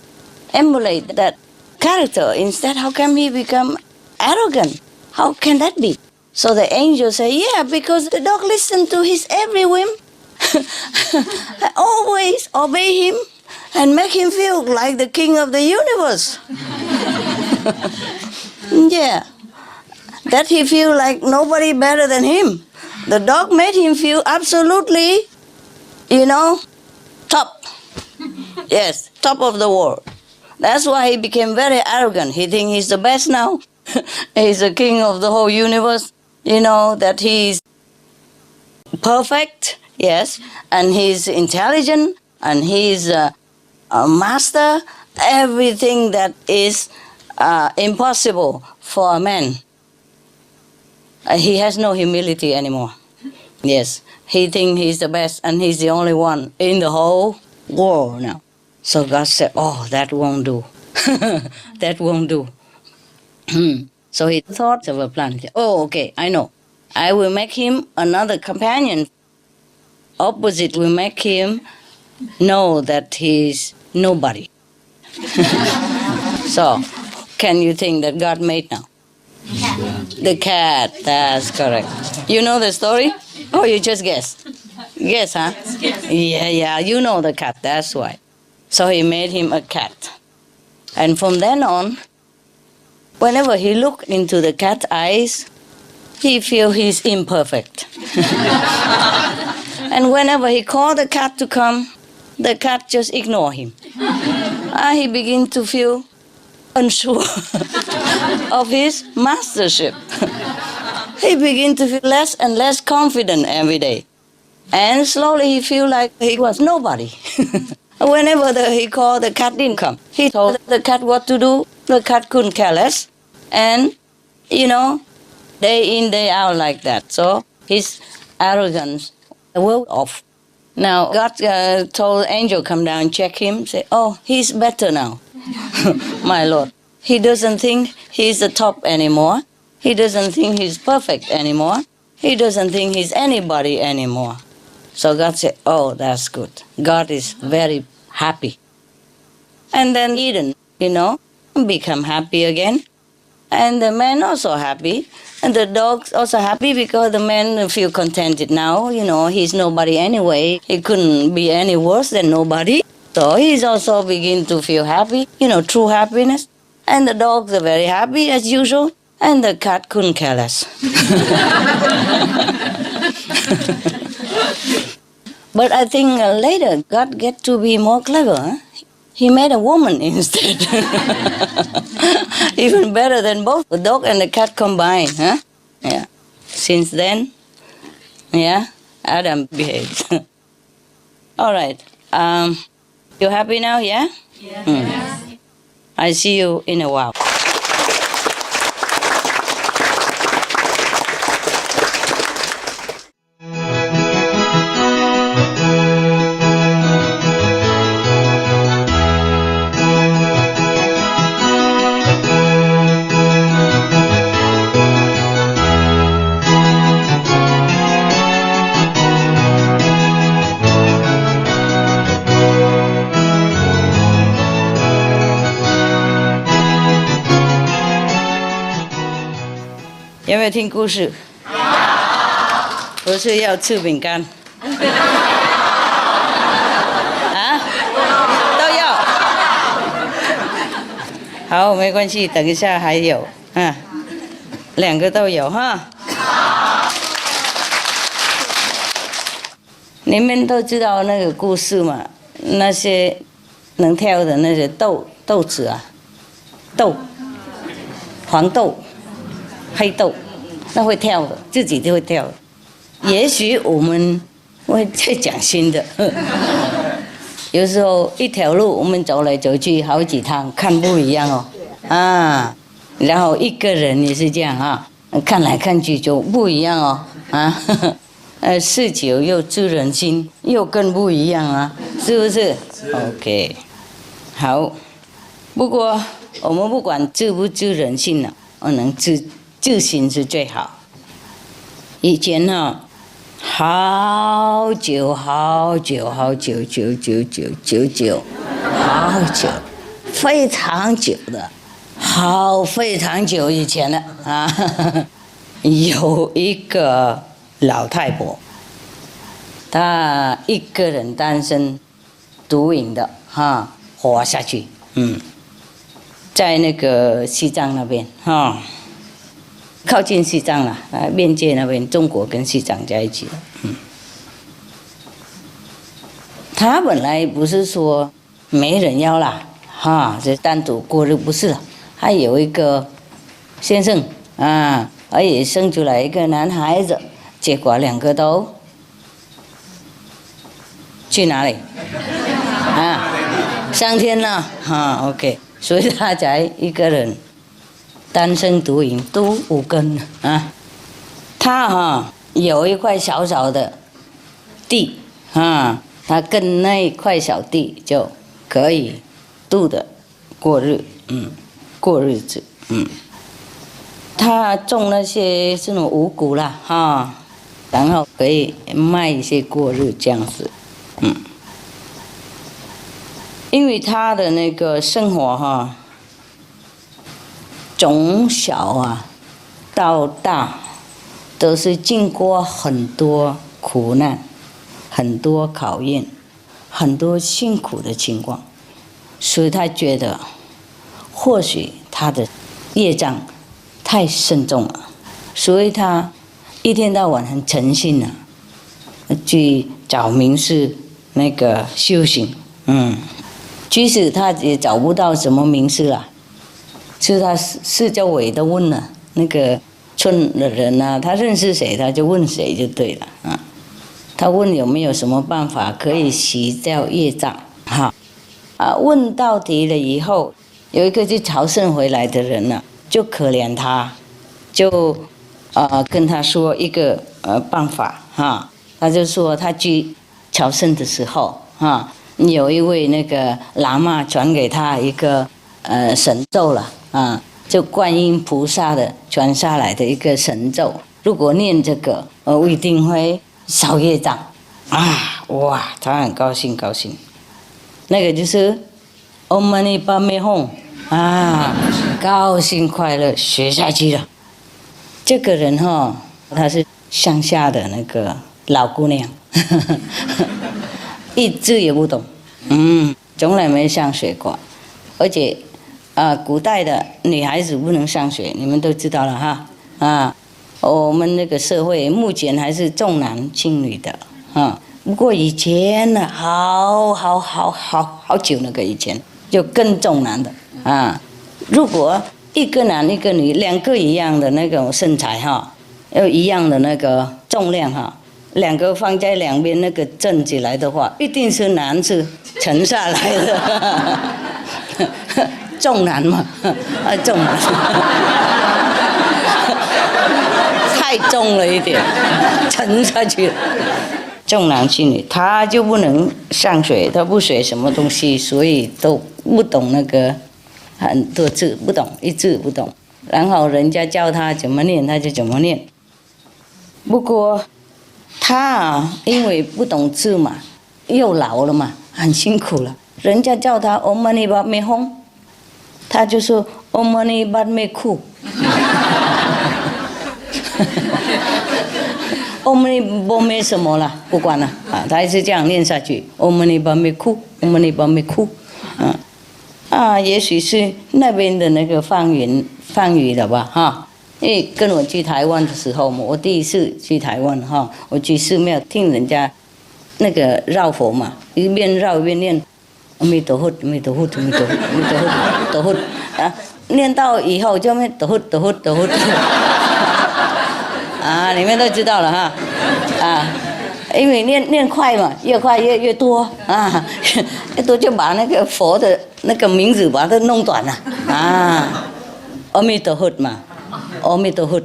emulate that character. Instead, how come he become arrogant? How can that be? So the angel said, yeah, because the dog listened to his every whim. I always obey him and make him feel like the king of the universe. Yeah. That he feel like nobody better than him. The dog made him feel absolutely, top. Yes, top of the world. That's why he became very arrogant. He thinks he's the best now. He's the king of the whole universe. That he's perfect, yes, and he's intelligent, and he's a master. Everything that is impossible for a man. He has no humility anymore. Yes, he thinks he's the best, and he's the only one in the whole world now. So God said, that won't do. That won't do. So he thought of a plan. Okay, I know. I will make him another companion. Opposite will make him know that he's nobody. So, can you think that God made now? The cat, that's correct. You know the story? Oh, you just guessed. Guess, huh? Yeah, you know the cat, that's why. So he made him a cat. And from then on, whenever he looked into the cat's eyes, he feels he's imperfect. And whenever he called the cat to come, the cat just ignore him. He begins to feel unsure of his mastership. He begins to feel less and less confident every day. And slowly he feels like he was nobody. Whenever he called, the cat didn't come. He told the cat what to do. The cat couldn't care less. And, day in, day out like that. So his arrogance wore off. Now, God told angel come down and check him, say, he's better now, my Lord. He doesn't think he's the top anymore. He doesn't think he's perfect anymore. He doesn't think he's anybody anymore. So God said, that's good. God is very happy. And then Eden, become happy again. And the man also happy. And the dog's also happy because the man feel contented now. He's nobody anyway. He couldn't be any worse than nobody. So he's also begin to feel happy, true happiness. And the dogs are very happy as usual. And the cat couldn't care less. But I think later God get to be more clever. Huh? He made a woman instead. Even better than both the dog and the cat combined. Huh? Yeah. Since then, Adam behaves. All right. You happy now, yeah? Yes. I see you in a while.有没有听故事？不是要吃饼干？啊？都要。好，没关系，等一下还有，两个都有哈。你们都知道那个故事嘛？那些能跳的那些豆子啊，黄豆。黑豆，那会跳的，自己就会跳的。也许我们会再讲新的。有时候一条路我们走来走去好几趟，看不一样然后一个人也是这样看来看去就不一样事久又知人心，又更不一样是不是 ？OK， 好。不过我们不管知不知人心我能自心是最好。以前好久，非常久的，非常久以前了有一个老太婆，她一个人单身独饮的活下去，在那个西藏那边哈，靠近西藏了边界那边，中国跟西藏在一起了。他本来不是说没人要啦，哈，这单独过日不是了，还有一个先生啊，而且生出来一个男孩子，结果2个都去哪里？上天了，OK， 所以他才一个人单身独饮，都无根啊。他有一块小小的地他跟那一块小地就可以度的过日子，他种那些这种五谷啦然后可以卖一些过日这样子，因为他的那个生活从小到大都是经过很多苦难。很多考验，很多辛苦的情况，所以他觉得，或许他的业障太深重了，所以他一天到晚很诚心去找名师那个修行，即使他也找不到什么名师了，是他四周围都问了那个村的人他认识谁他就问谁就对了他问有没有什么办法可以洗掉业障？问到底了以后，有一个去朝圣回来的人就可怜他，就跟他说一个办法他就说他去朝圣的时候有一位那个喇嘛传给他一个神咒了就观音菩萨的传下来的一个神咒，如果念这个一定会烧业障哇，他很高兴，那个就是唵嘛呢叭咪吽高兴快乐学下去了。这个人他是乡下的那个老姑娘，一字也不懂，从来没上学过，而且古代的女孩子不能上学，你们都知道了我们那个社会目前还是重男轻女的不过以前好久那个以前就更重男的如果一个男一个女2个一样的那种身材又一样的那个重量2个放在2边那个正起来的话，一定是男是沉下来的重男嘛重男太重了一点，沉下去了。重男轻女，他就不能上学，他不学什么东西，所以都不懂那个很多字，不懂一字不懂。然后人家教他怎么念，他就怎么念。不过他因为不懂字嘛，又老了嘛，很辛苦了。人家叫他唵嘛呢叭咪吽，他就说唵嘛呢叭咪哭。唵嘛呢叭咪什么了，不管了他还是这样念下去。唵嘛呢叭咪哭，唵嘛呢叭咪哭，也许是那边的那个方语的吧因为跟我去台湾的时候嘛，我第一次去台湾我去寺庙听人家那个绕佛嘛，一边绕一边念阿弥陀佛，阿弥陀佛，阿弥陀佛，阿弥陀佛，陀佛念到以后就念陀佛，陀佛，陀佛。你们都知道了因为念快嘛，越快越多越多就把那个佛的那个名字把它弄短了阿弥陀佛嘛，阿弥陀佛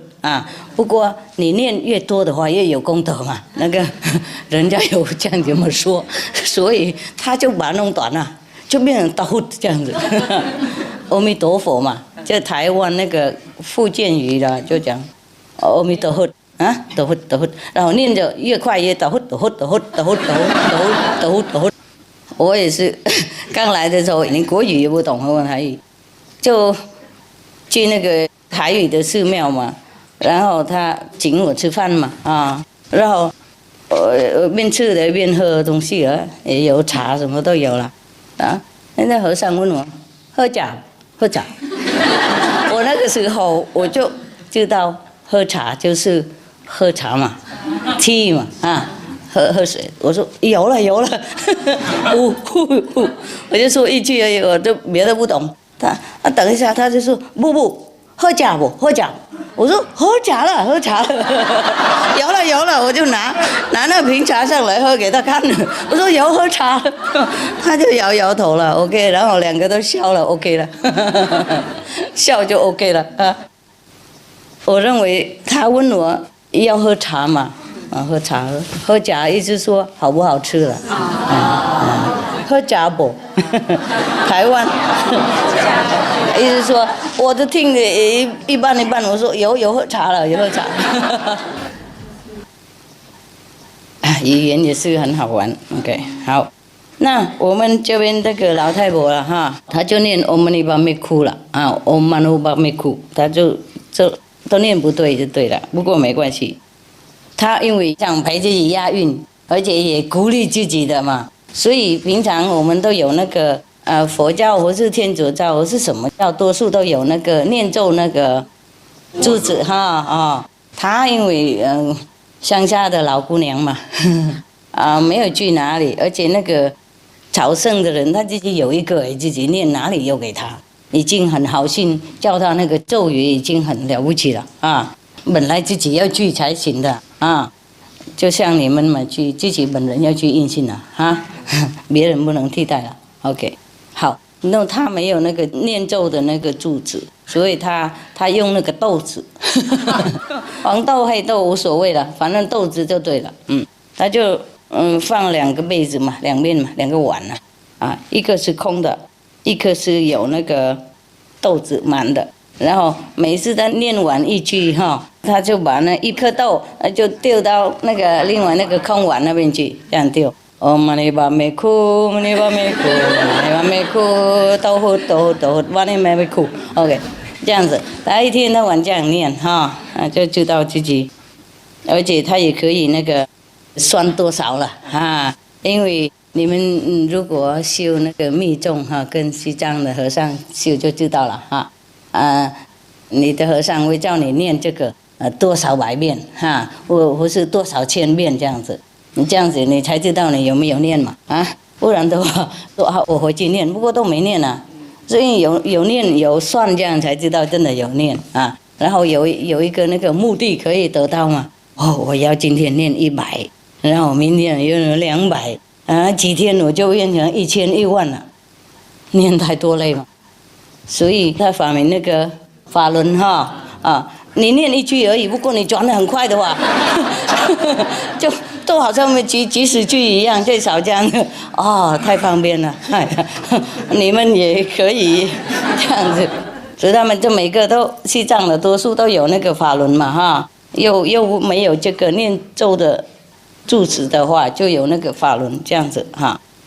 不过你念越多的话越有功德嘛，那个人家有这样这么说，所以他就把它弄短了，就变成陀佛这样子阿弥陀佛嘛，就台湾那个福建语的就讲阿弥陀佛陀佛陀佛，然后念着越快越陀佛陀佛陀佛陀佛陀佛陀佛陀佛。我也是刚来的时候连国语也不懂，何况台语，就去那个台语的寺庙嘛，然后他请我吃饭嘛然后我边吃的边喝东西也有茶什么都有了那和尚问我喝喝茶。我那个时候我就知道喝茶就是喝茶嘛 ，tea 嘛啊，喝水。我说有了，我就说一句而已，我都别的不懂。他等一下他就说不喝茶不喝茶。我说喝茶了，有了，我就拿那瓶茶上来喝给他看。我说有喝茶了，他就摇头了 ，OK， 然后两个都笑了 ，OK 了，笑就 OK 了啊。我认为他问我要喝茶嘛，喝茶意思说好不好吃了，喝茶不，台湾。意思说，我都听得一半，我说有喝茶了，有喝茶。语言也是很好玩 ，OK， 好。那我们这边这个老太婆了哈，她就念唵嘛呢叭咪哭了啊，唵嘛呢叭咪哭，她就都念不对就对了，不过没关系。她因为想陪自己押韵，而且也鼓励自己的嘛，所以平常我们都有那个。佛教或是天主教或是什么教，多数都有那个念咒那个柱子哈她因为乡下的老姑娘嘛，没有去哪里，而且那个朝圣的人他自己有一个，自己念哪里有给他，已经很好心叫他那个咒语已经很了不起了啊！本来自己要去才行的啊，就像你们嘛，去自己本人要去印信了啊，别人不能替代了。OK。好，那他没有那个念咒的那个柱子，所以他用那个豆子，黄豆黑豆无所谓了，反正豆子就对了。他就放2个杯子嘛，两面嘛，2个碗啊，一个是空的，一个是有那个豆子满的，然后每次他念完一句哈，他就把那1颗豆就丢到那个另外那个空碗那边去，这样丢。唵嘛呢叭咪哭，嘛呢叭咪哭，嘛呢叭咪哭，豆腐，嘛呢叭咪哭 ，OK， 这样子，他一天到晚这样念哈，就知道自己，而且他也可以那个算多少了哈，因为你们如果修那个密宗哈，跟西藏的和尚修就知道了哈，你的和尚会叫你念这个多少百遍哈，或是多少千遍这样子。你这样子，你才知道你有没有念嘛啊？不然的话，说我回去念，不过都没念啊。所以有念有算，这样才知道真的有念啊。然后有一个那个目的可以得到嘛。我要今天念100，然后明天又有200，几天我就变成1000、10000了。念太多累嘛，所以他发明那个法轮你念一句而已，不过你转得很快的话，就都好像几十句一样，最少这样太方便了。你们也可以这样子，所以他们就每个都西藏的多数都有那个法轮嘛又没有这个念咒的住持的话，就有那个法轮这样子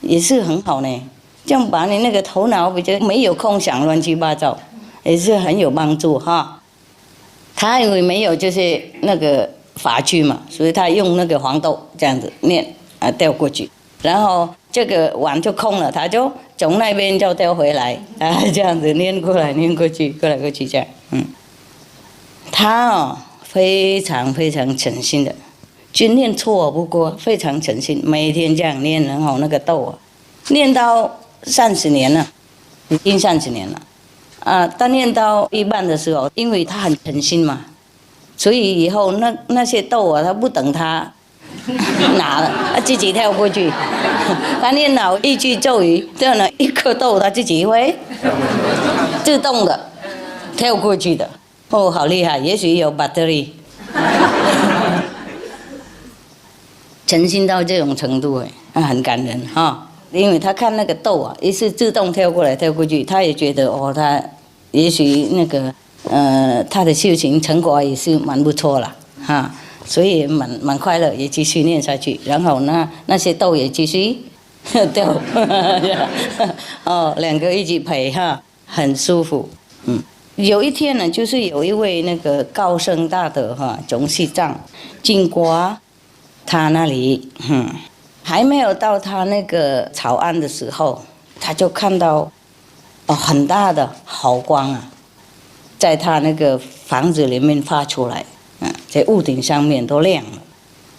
也是很好呢。这样把你那个头脑比较没有空想乱七八糟，也是很有帮助他因为没有就是那个法具嘛，所以他用那个黄豆这样子念掉过去，然后这个碗就空了，他就从那边就掉回来这样子念过来念过去，过来过去这样。他非常非常诚心的，就念错不过非常诚心，每天这样念，然后那个豆念到30年了，已经30年了。他念到一半的时候，因为他很诚心嘛，所以以后那些豆他不等他拿了，他自己跳过去。他念好一句咒语，这样呢1颗豆他自己会自动的跳过去的。好厉害！也许有 battery， 诚心到这种程度很感人因为他看那个豆也是自动跳过来跳过去，他也觉得他也许那个他的修行成果也是蛮不错了所以蛮快乐，也继续念下去。然后那些豆也继续掉2个一起陪很舒服。有一天呢，就是有一位那个高僧大德从西藏经过他那里，还没有到他那个草庵的时候，他就看到很大的好光啊，在他那个房子里面发出来，在屋顶上面都亮了。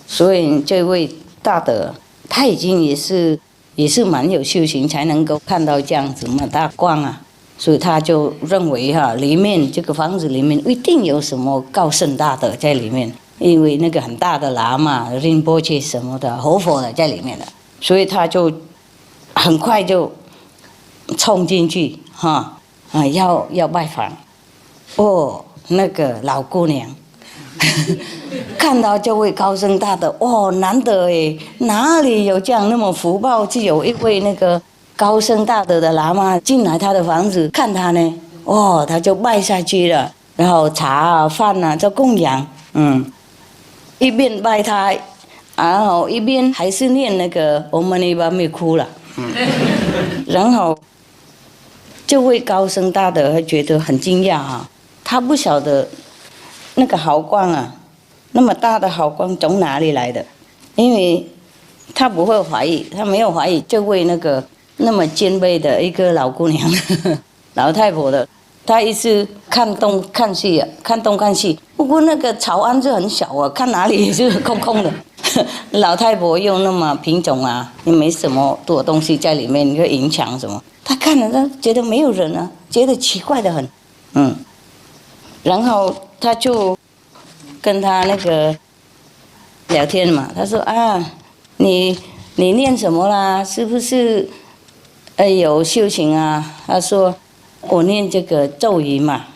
所以这位大德他已经也是蛮有修行，才能够看到这样子嘛大光啊。所以他就认为里面这个房子里面一定有什么高僧大德在里面，因为那个很大的喇嘛、仁波切什么的、活佛的在里面的，所以他就很快就冲进去要拜访。那个老姑娘看到这位高僧大德，难得诶，哪里有这样那么福报，就有一位那个高僧大德的喇嘛进来他的房子看他呢，他就拜下去了，然后茶啊饭啊就供养，一边拜他，然后一边还是念那个我们一般没哭了，然后这位高僧大德还觉得很惊讶他不晓得那个好光啊，那么大的好光从哪里来的，因为他不会怀疑，他没有怀疑这位那个那么谦卑的一个老姑娘老太婆的，她一直看东看西，不过那个草庵就很小啊，看哪里也是空空的老太婆又那么贫穷啊，也没什么多东西在里面，一个银墙什么，她看了她觉得没有人啊，觉得奇怪的很，然后她就跟他那个聊天嘛，他说你念什么啦？是不是有修行啊？他说我念这个咒语嘛，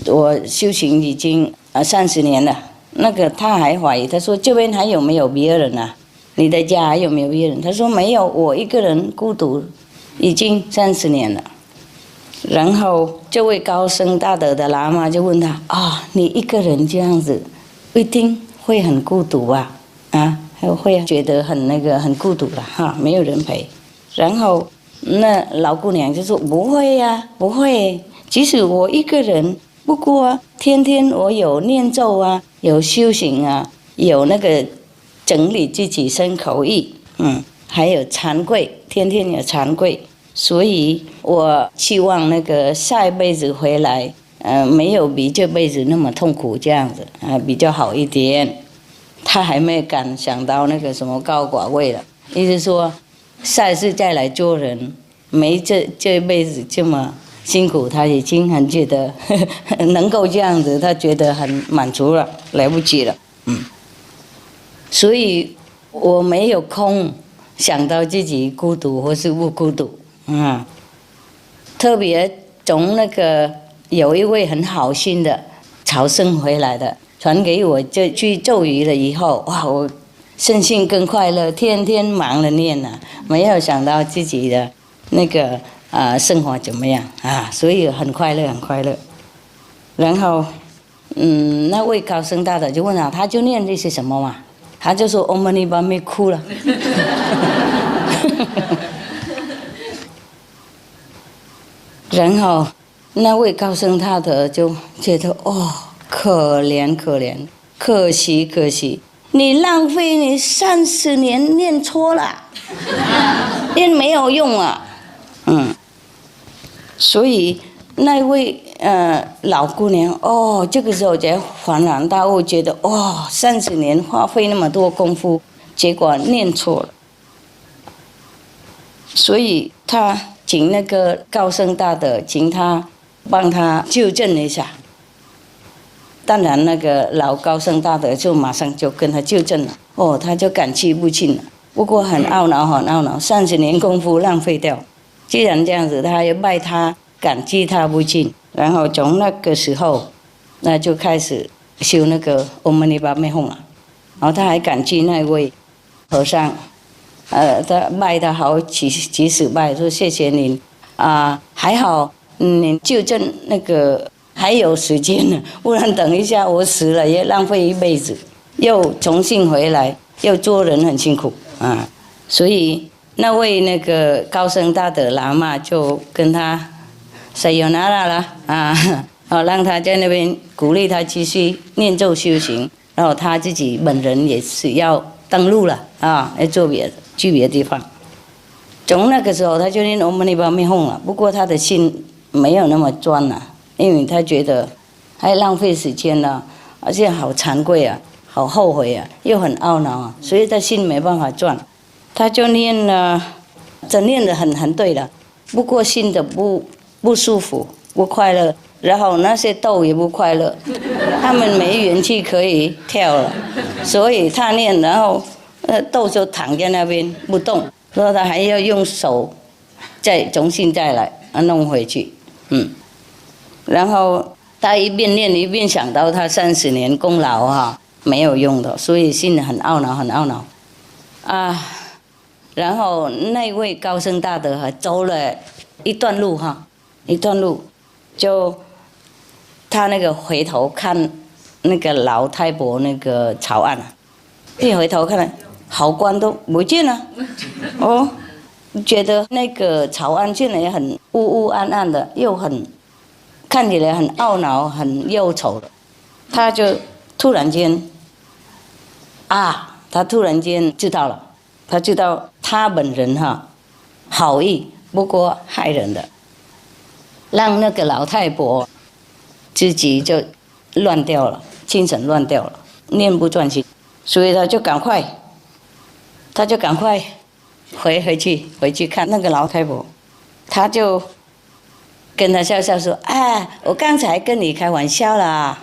我修行已经30年了。那个他还怀疑，他说这边还有没有别人啊？你的家还有没有别人？他说没有，我一个人孤独，已经30年了。然后这位高僧大德的喇嘛就问他你一个人这样子，一定会很孤独啊？会觉得很孤独了没有人陪。然后那老姑娘就说不会呀，不会，即使我一个人，不过天天我有念咒啊，有修行啊，有那个整理自己身口意，还有惭愧，天天有惭愧。所以我希望那个下一辈子回来，没有比这辈子那么痛苦这样子，比较好一点。他还没敢想到那个什么高寡位了，意思说下一次再来做人，没这一辈子这么辛苦，他已经很觉得能够这样子，他觉得很满足了，来不及了。所以我没有空想到自己孤独或是不孤独。特别从那个有一位很好心的朝圣回来的，传给我这句咒语了以后，我身心更快乐，天天忙了念没有想到自己的那个生活怎么样所以很快乐，很快乐。然后那位高僧大德就问他就念这些什么嘛？他就说我们一般没哭了。然后那位高僧大德就觉得可怜可怜，可惜，你浪费你30年念错了，念没有用啊。所以那位老姑娘这个时候才恍然大悟，觉得30年花费那么多功夫，结果念错了。所以他请那个高僧大德请他帮他纠正一下。当然那个老高僧大德就马上就跟他纠正了，他就感激不尽了。不过很懊恼，30年功夫浪费掉。既然这样子，他也拜他，感激他不尽。然后从那个时候，那就开始修那个阿弥尼巴美吽了。然后他还感激那位和尚，他拜他好几十拜，说谢谢您还好你纠正那个还有时间呢，不然等一下我死了也浪费一辈子，又重新回来，又做人很辛苦所以那位那个高僧大德喇嘛就跟他sayonara了让他在那边鼓励他继续念咒修行，然后他自己本人也是要登陆了要做去别的地方。从那个时候他就念嗡嘛呢叭咪吽了，不过他的心没有那么专了，因为他觉得还浪费时间了，而且好惭愧啊，好后悔啊，又很懊恼啊，所以他心没办法转，他就念了，整念的很对了，不过心的不舒服，不快乐，然后那些豆也不快乐，他们没元气可以跳了，所以他念，然后豆就躺在那边不动。说他还要用手再重新再来弄回去，然后他一边念一边想到他30年功劳哈没有用的，所以心里很懊恼啊。然后那位高僧大德还走了一段路哈，就他那个回头看那个老太婆那个草案啊，一回头看了。好官都不见了，觉得那个草案现在很乌暗的，又很看起来很懊恼、很忧愁的。他就突然间，他突然间知道了，他知道他本人好意，不过害人的，让那个老太婆自己就乱掉了，精神乱掉了，念不专心，所以他就赶快回去看那个老太婆，他就跟他笑笑说：“我刚才跟你开玩笑啦，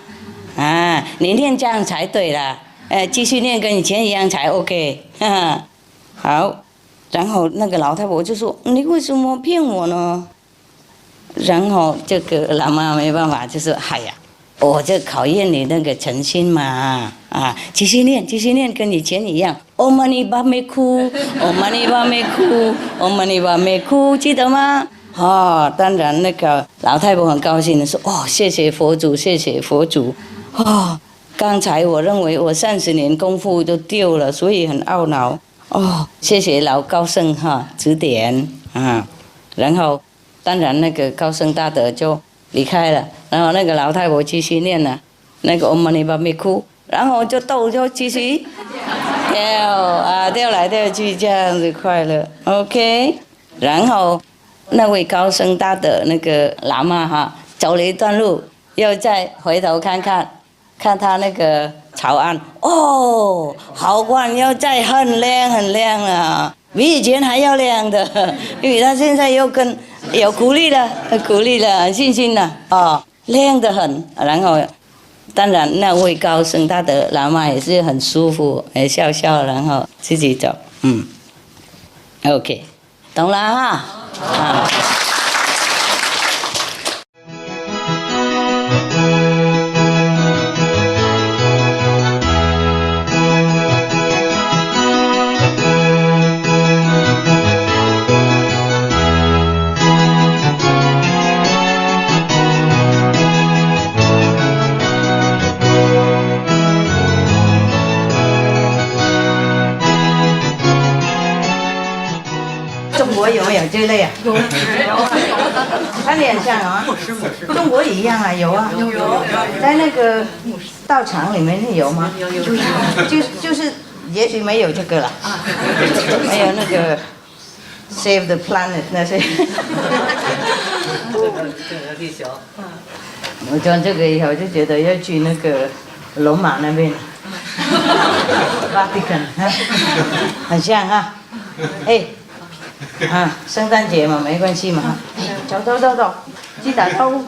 你念这样才对啦，继续念跟以前一样才 OK， 哈哈，好。”然后那个老太婆就说：“你为什么骗我呢？”然后这个喇嘛没办法，就说：“哎呀，我就考验你那个诚心嘛，继续念，跟以前一样。嗡嘛呢叭咪哭，嗡嘛呢叭咪哭，嗡嘛呢叭咪哭，记得吗？”当然那个老太婆很高兴的说：“谢谢佛祖，谢谢佛祖。刚才我认为我30年功夫都丢了，所以很懊恼。谢谢老高僧指点啊。”然后当然那个高僧大德就离开了，然后那个老太婆继续念了那个嗡嘛呢叭咪哭，然后豆就继续掉来掉去，这样子快乐 ，OK。然后那位高僧大德那个喇嘛走了一段路，又再回头看他那个草案，好官又再很亮了，比以前还要亮的，因为他现在又有鼓励了，信心了，亮得很。然后当然那位高僧他的喇嘛也是很舒服，笑笑，然后自己走，OK， 懂了哈。中国有没有这类啊？有啊，他脸上啊，中国也一样啊，有啊，在那个道场里面有吗？有，就是也许没有这个了，没有那个 Save the Planet 那些。地球。我讲这个以后就觉得要去那个罗马那边，Vatican 很像啊，圣诞节嘛，没关系嘛，走，去打招呼。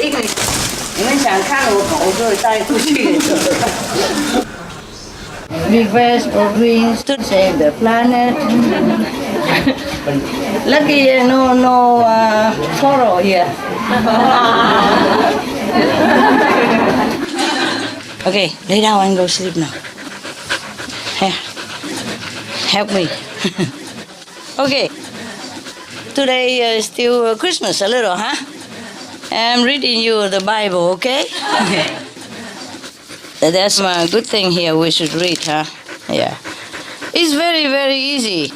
因为你们想看我就带出去。Request for greens to save the planet. Lucky no sorrow here. Okay, lay down and go sleep now. Here, help me. Okay, today is still Christmas a little, huh? I'm reading you the Bible, okay? That's a good thing here we should read, huh? Yeah. It's very, very easy,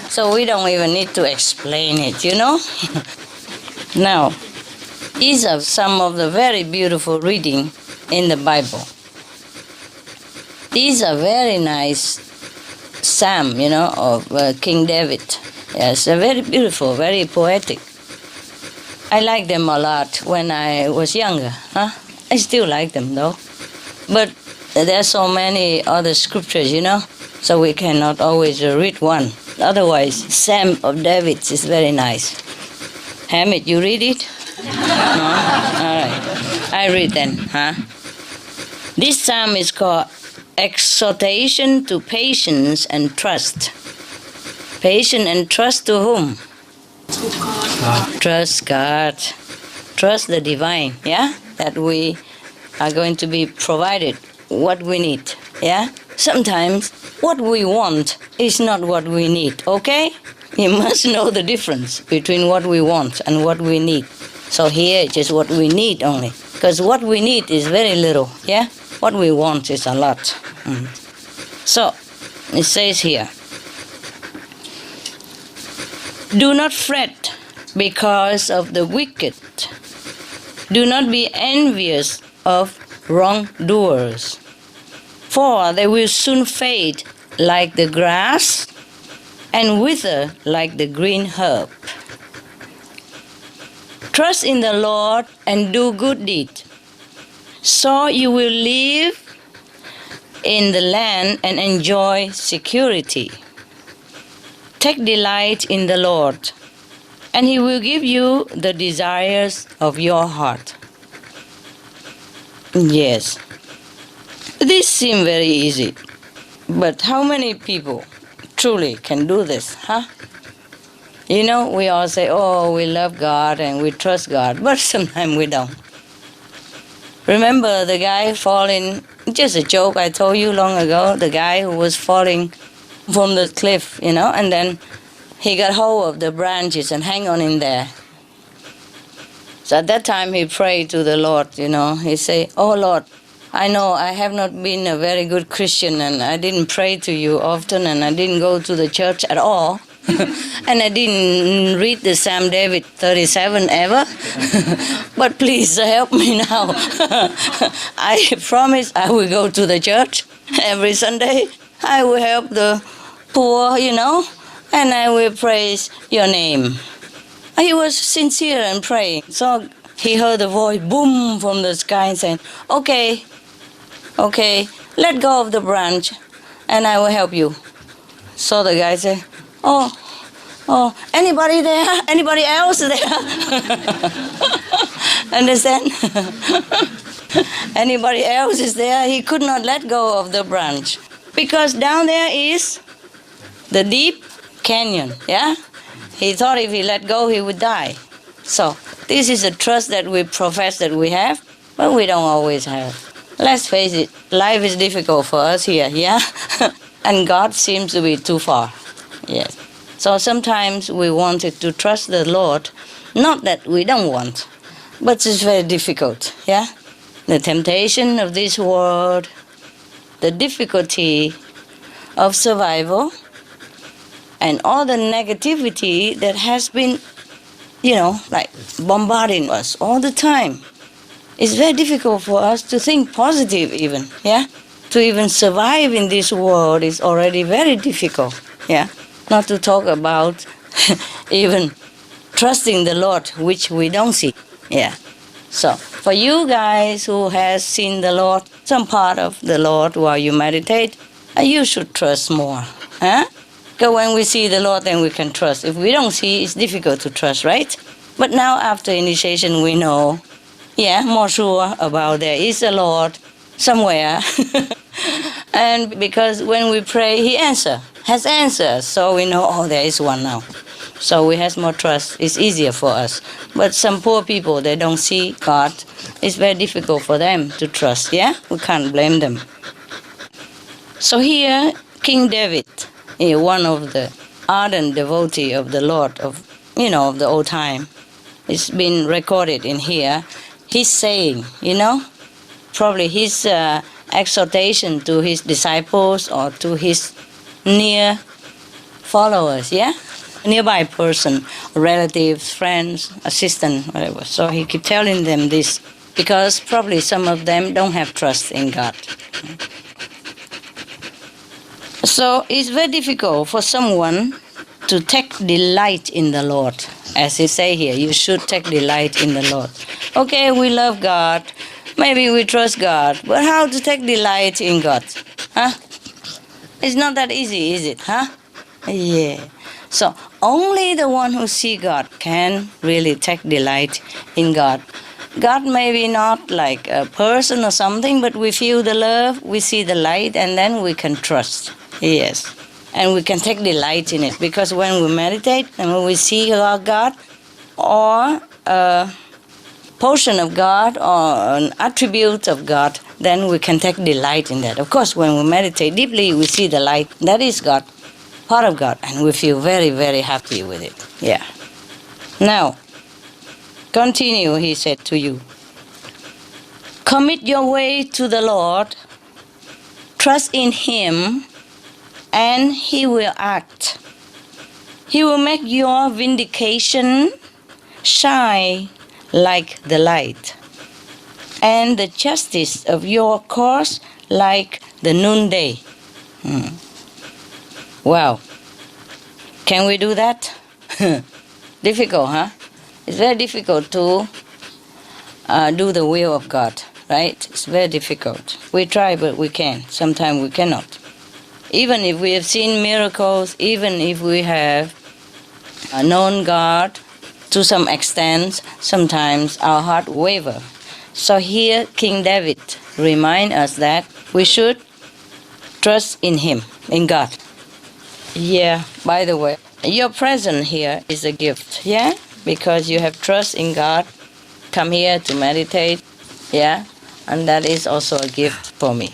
so we don't even need to explain it, you know? Now, these are some of the very beautiful reading in the Bible. These are very nice psalm, of King David. Yes, very beautiful, very poetic. I like them a lot when I was younger. I still like them though. But there are so many other scriptures, so we cannot always read one. Otherwise, Psalm of David is very nice. Hamid, you read it? No? All right. I read then. This psalm is called Exhortation to Patience and Trust. Patience and trust to whom? To God. Trust God. Trust the divine, that we are going to be provided what we need, Sometimes what we want is not what we need, okay? You must know the difference between what we want and what we need. So here it's just what we need only. Because what we need is very little, What we want is a lot. So, it says here, do not fret because of the wicked. Do not be envious of wrongdoers, for they will soon fade like the grass and wither like the green herb. Trust in the Lord and do good deeds, so you will live in the land and enjoy security. Take delight in the Lord, and He will give you the desires of your heart. Yes, this seems very easy, but how many people truly can do this, we all say, we love God and we trust God, but sometimes we don't. Remember the guy falling, just a joke I told you long ago, the guy who was falling from the cliff, and then he got hold of the branches and hang on in there. So at that time he prayed to the Lord, he said, "Oh Lord, I know I have not been a very good Christian and I didn't pray to you often and I didn't go to the church at all. And I didn't read the Psalm David 37 ever. But please help me now. I promise I will go to the church every Sunday. I will help the poor, and I will praise your name." He was sincere and praying. So he heard a voice boom from the sky saying, okay, let go of the branch and I will help you. So the guy said, oh, anybody there? Anybody else there? Understand? Anybody else is there? He could not let go of the branch because down there is the deep canyon, He thought if he let go, he would die. So this is a trust that we profess that we have, but we don't always have. Let's face it, life is difficult for us here, And God seems to be too far, yes. So sometimes we wanted to trust the Lord, not that we don't want, but it's very difficult, The temptation of this world, the difficulty of survival, and all the negativity that has been, bombarding us all the time. It's very difficult for us to think positive even, To even survive in this world is already very difficult, Not to talk about even trusting the Lord, which we don't see, So, for you guys who has seen the Lord, some part of the Lord while you meditate, you should trust more, Because when we see the Lord, then we can trust. If we don't see, it's difficult to trust, right? But now after initiation, we know, more sure about there is a Lord somewhere. And because when we pray, He has answered. So we know, there is one now. So we have more trust. It's easier for us. But some poor people, they don't see God. It's very difficult for them to trust, We can't blame them. So here, King David, one of the ardent devotee of the Lord of the old time. It's been recorded in here. He's saying, probably his exhortation to his disciples or to his near followers, nearby person, relatives, friends, assistant, whatever. So he keep telling them this because probably some of them don't have trust in God. So it's very difficult for someone to take delight in the Lord. As you say here, you should take delight in the Lord. Okay, we love God. Maybe we trust God. But how to take delight in God? Huh? It's not that easy, is it? Huh? Yeah. So only the one who sees God can really take delight in God. God may be not like a person or something, but we feel the love, we see the light, and then we can trust. Yes. And we can take delight in it. Because when we meditate and when we see God or a portion of God or an attribute of God, then we can take delight in that. Of course, when we meditate deeply, we see the light. That is God, part of God, and we feel very, very happy with it. Yeah. Now, continue, he said to you. Commit your way to the Lord, trust in Him, and He will act. He will make your vindication shine like the light, and the justice of your cause like the noonday. Wow. Can we do that? Difficult, huh? It's very difficult to do the will of God, right? It's very difficult. We try, but we can. Sometimes we cannot. Even if we have seen miracles, even if we have known God to some extent, sometimes our heart waver. So here King David reminds us that we should trust in Him, in God. Yeah, by the way, your presence here is a gift, yeah? Because you have trust in God, come here to meditate, yeah? And that is also a gift for me.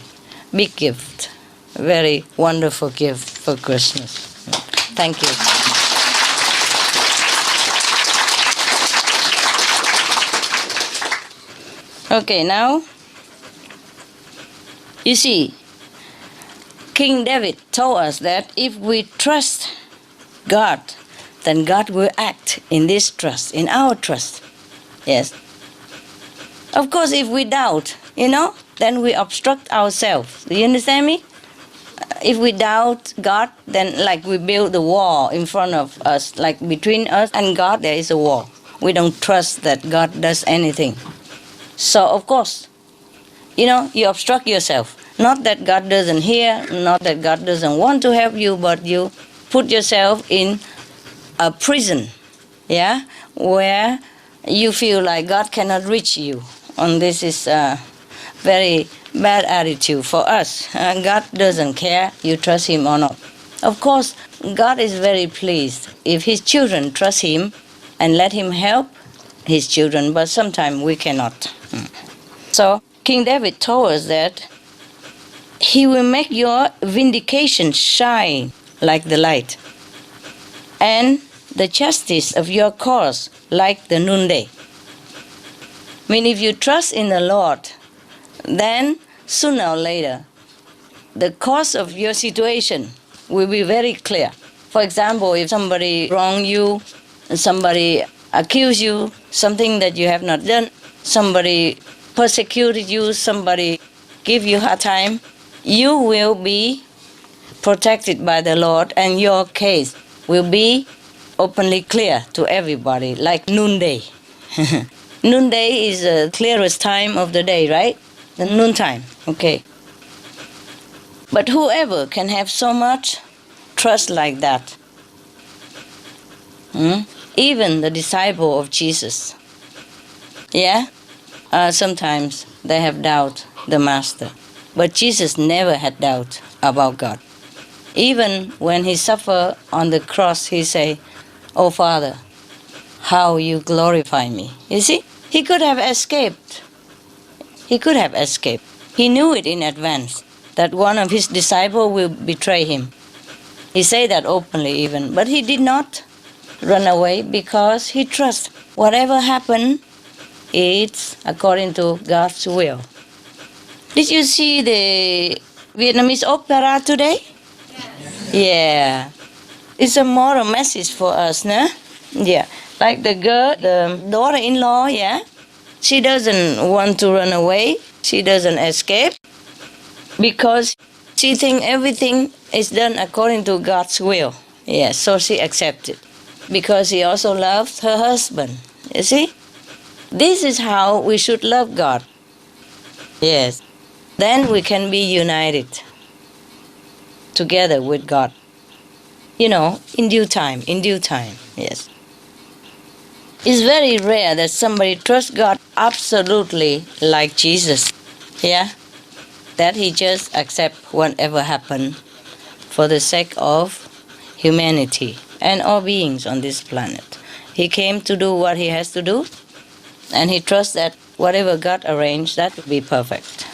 Big gift. Very wonderful gift for Christmas. Thank you. Okay, now, you see, King David told us that if we trust God, then God will act in this trust, in our trust. Yes. Of course, if we doubt, then we obstruct ourselves. Do you understand me? If we doubt God, then like we build the wall in front of us, like between us and God, there is a wall. We don't trust that God does anything. So, of course, you obstruct yourself. Not that God doesn't hear, not that God doesn't want to help you, but you put yourself in a prison, yeah, where you feel like God cannot reach you. And this is a very bad attitude for us. God doesn't care you trust Him or not. Of course, God is very pleased if His children trust Him and let Him help His children, but sometimes we cannot. So King David told us that He will make your vindication shine like the light, and the justice of your cause like the noonday. I mean, if you trust in the Lord, then sooner or later, the cause of your situation will be very clear. For example, if somebody wronged you, somebody accused you, something that you have not done, somebody persecuted you, somebody give you a hard time, you will be protected by the Lord, and your case will be openly clear to everybody, like noonday. Noonday is the clearest time of the day, right? The noontime, okay. But whoever can have so much trust like that? Even the disciple of Jesus. Yeah? Sometimes they have doubt the Master. But Jesus never had doubt about God. Even when He suffered on the cross, He say, "Oh Father, how you glorify me." You see? He could have escaped. He could have escaped. He knew it in advance that one of His disciples will betray Him. He said that openly even. But He did not run away because He trusts whatever happened, it's according to God's will. Did you see the Vietnamese opera today? Yes. Yeah. It's a moral message for us, no? Yeah. Like the girl, the daughter-in-law, yeah? She doesn't want to run away. She doesn't escape because She thinks everything is done according to God's will. Yes, so she accepted. Because she also loves her husband. You see? This is how we should love God. Yes. Then we can be united together with God. You know, in due time, yes. It's very rare that somebody trusts God absolutely like Jesus. Yeah? That he just accepts whatever happened for the sake of humanity and all beings on this planet. He came to do what he has to do, and he trusts that whatever God arranged, that will be perfect.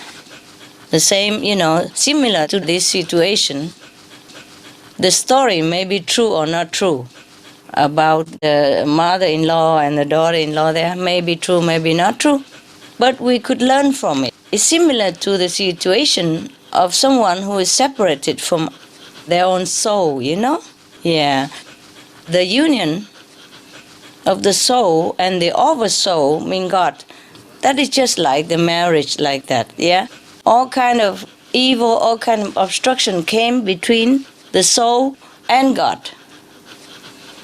The same, similar to this situation, the story may be true or not true about the mother-in-law and the daughter-in-law. They may be true, maybe not true, but we could learn from it. It's similar to the situation of someone who is separated from their own soul, Yeah. The union of the soul and the oversoul, mean God, that is just like the marriage like that, yeah? All kind of evil, all kind of obstruction came between the soul and God.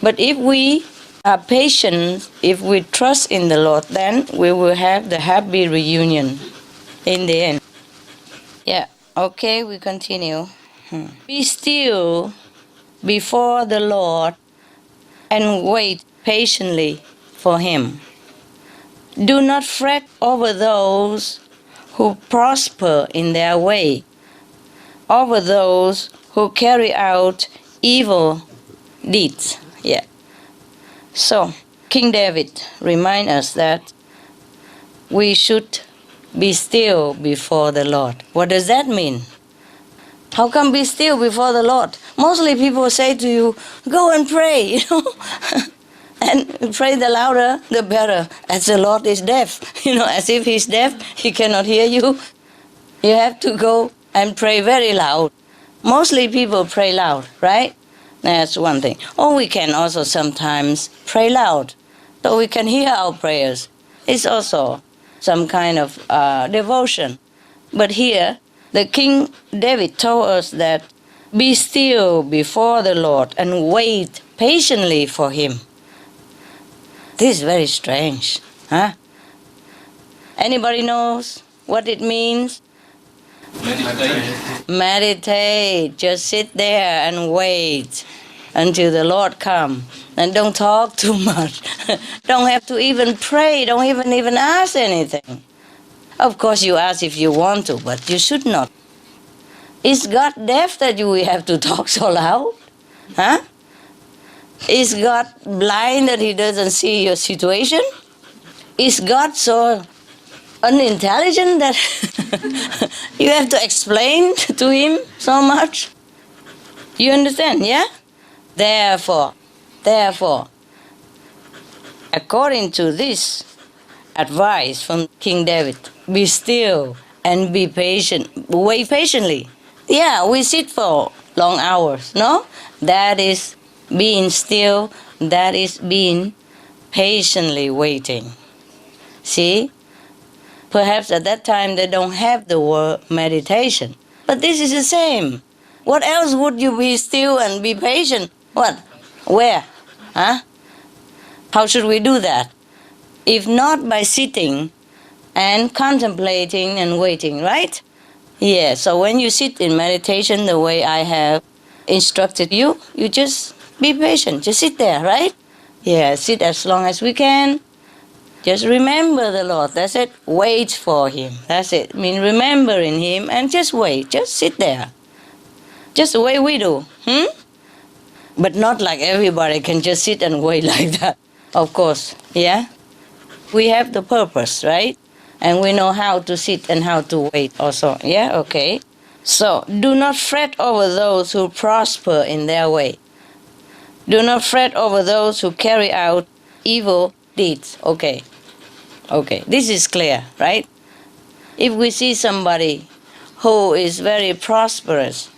But if we are patient, if we trust in the Lord, then we will have the happy reunion in the end. Yeah, okay, we continue. Be still before the Lord and wait patiently for him. Do not fret over those who prosper in their way, over those who carry out evil deeds. Yeah. So, King David reminds us that we should be still before the Lord. What does that mean? How come be still before the Lord? Mostly people say to you, go and pray, and pray the louder, the better, as the Lord is deaf. As if he's deaf, he cannot hear you. You have to go and pray very loud. Mostly people pray loud, right? That's one thing. Or we can also sometimes pray loud, so we can hear our prayers. It's also some kind of devotion. But here, the King David told us that be still before the Lord and wait patiently for him. This is very strange, huh? Anybody knows what it means? Meditate. Just sit there and wait until the Lord comes. And don't talk too much. Don't have to even pray. Don't even ask anything. Of course, you ask if you want to, but you should not. Is God deaf that you have to talk so loud? Huh? Is God blind that he doesn't see your situation? Is God so unintelligent that you have to explain to him so much? You understand, yeah? Therefore, according to this advice from King David, be still and be patient. Wait patiently. Yeah, we sit for long hours, no? That is being still, that is being patiently waiting. See? Perhaps at that time they don't have the word meditation. But this is the same. What else would you be still and be patient? What? Where? Huh? How should we do that? If not by sitting and contemplating and waiting, right? Yeah, so when you sit in meditation the way I have instructed you, you just be patient. Just sit there, right? Yeah, sit as long as we can. Just remember the Lord. That's it. Wait for him. That's it. I mean, remembering him and just wait. Just sit there. Just the way we do. But not like everybody can just sit and wait like that. Of course, yeah? We have the purpose, right? And we know how to sit and how to wait also. Yeah, okay. So, do not fret over those who prosper in their way. Do not fret over those who carry out evil deeds. Okay. This is clear, right? If we see somebody who is very prosperous,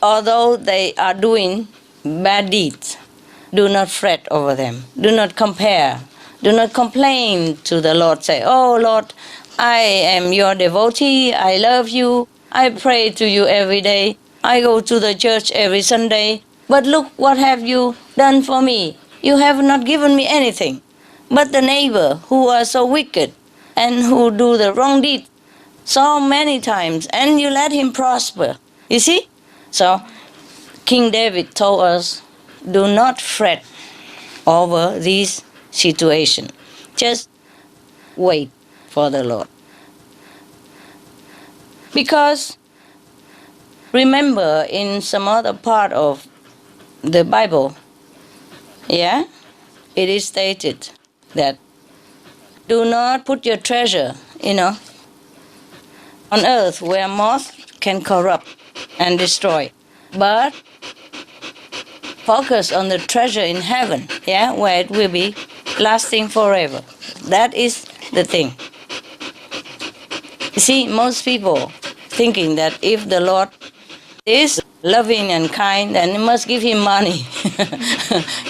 although they are doing bad deeds, do not fret over them. Do not compare. Do not complain to the Lord. Say, oh Lord, I am your devotee. I love you. I pray to you every day. I go to the church every Sunday. But look, what have you done for me? You have not given me anything. But the neighbor who are so wicked and who do the wrong deed so many times, and you let him prosper. You see? So King David told us, do not fret over this situation. Just wait for the Lord. Because remember, in some other part of the Bible, it is stated that do not put your treasure, on earth where moth can corrupt and destroy, but focus on the treasure in heaven, where it will be lasting forever. That is the thing. You see, most people thinking that if the Lord is loving and kind, then you must give him money,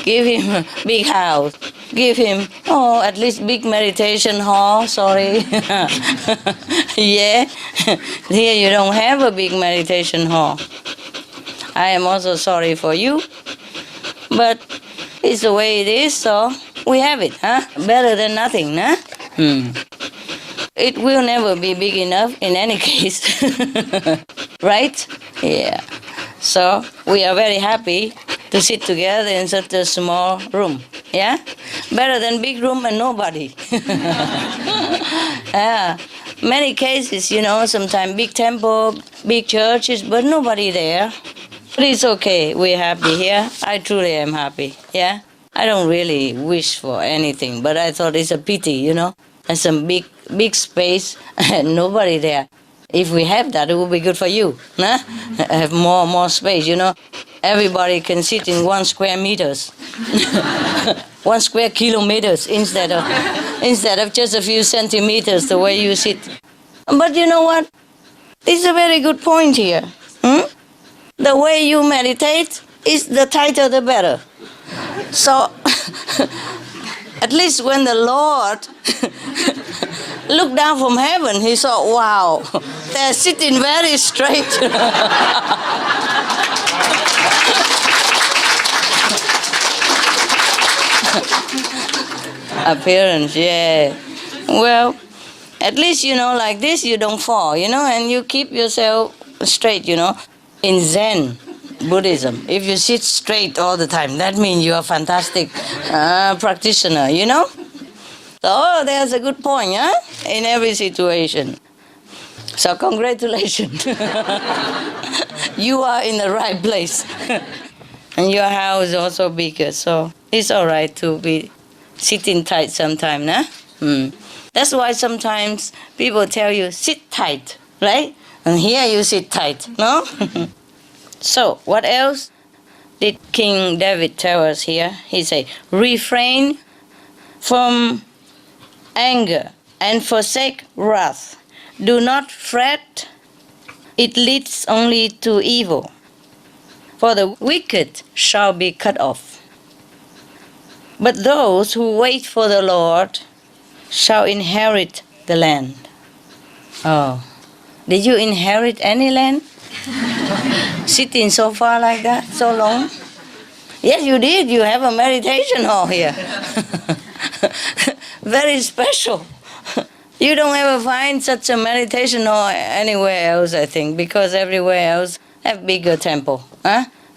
give him a big house, give him, at least big meditation hall, sorry. Here you don't have a big meditation hall. I am also sorry for you, but it's the way it is, so we have it, better than nothing, It will never be big enough in any case, right? Yeah. So we are very happy to sit together in such a small room, better than big room and nobody. Many cases, sometimes big temple, big churches, but nobody there. But it's okay, we're happy here. I truly am happy, I don't really wish for anything, but I thought it's a pity, and some big space and nobody there. If we have that, it would be good for you, have more space, Everybody can sit in 1 square meters, 1 square kilometers instead of just a few centimeters the way you sit. But you know what? It's a very good point here. The way you meditate is the tighter the better. So, at least when the Lord looked down from heaven, he saw, wow, they're sitting very straight. Appearance, Well, at least, like this, you don't fall, and you keep yourself straight, In Zen Buddhism, if you sit straight all the time, that means you're a fantastic practitioner, So, there's a good point, in every situation. So, congratulations. You are in the right place. And your house is also bigger, so it's all right to be sitting tight sometime, That's why sometimes people tell you, sit tight, right? And here you sit tight, no? So, what else did King David tell us here? He said, refrain from anger and forsake wrath. Do not fret, it leads only to evil. For the wicked shall be cut off. But those who wait for the Lord shall inherit the land. Oh, did you inherit any land? Sitting so far like that, so long? Yes, you did. You have a meditation hall here. Very special. You don't ever find such a meditation hall anywhere else, I think, because everywhere else have bigger temple,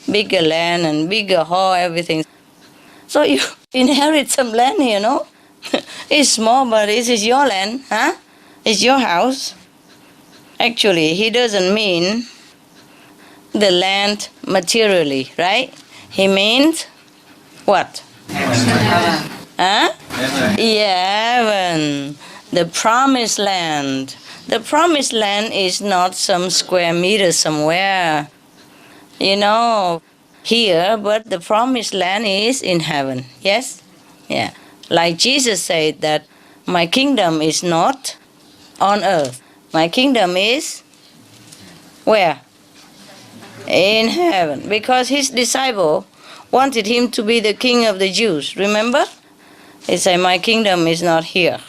bigger land and bigger hall, everything. So you inherit some land here, no? It's small, but this is your land, It's your house. Actually, he doesn't mean the land materially, right? He means what? Heaven. Heaven. The promised land. The promised land is not some square meter somewhere, here, but the promised land is in heaven, yes? Yeah. Like Jesus said that my kingdom is not on earth. My kingdom is where? In heaven. Because his disciple wanted him to be the king of the Jews, remember? He said, my kingdom is not here.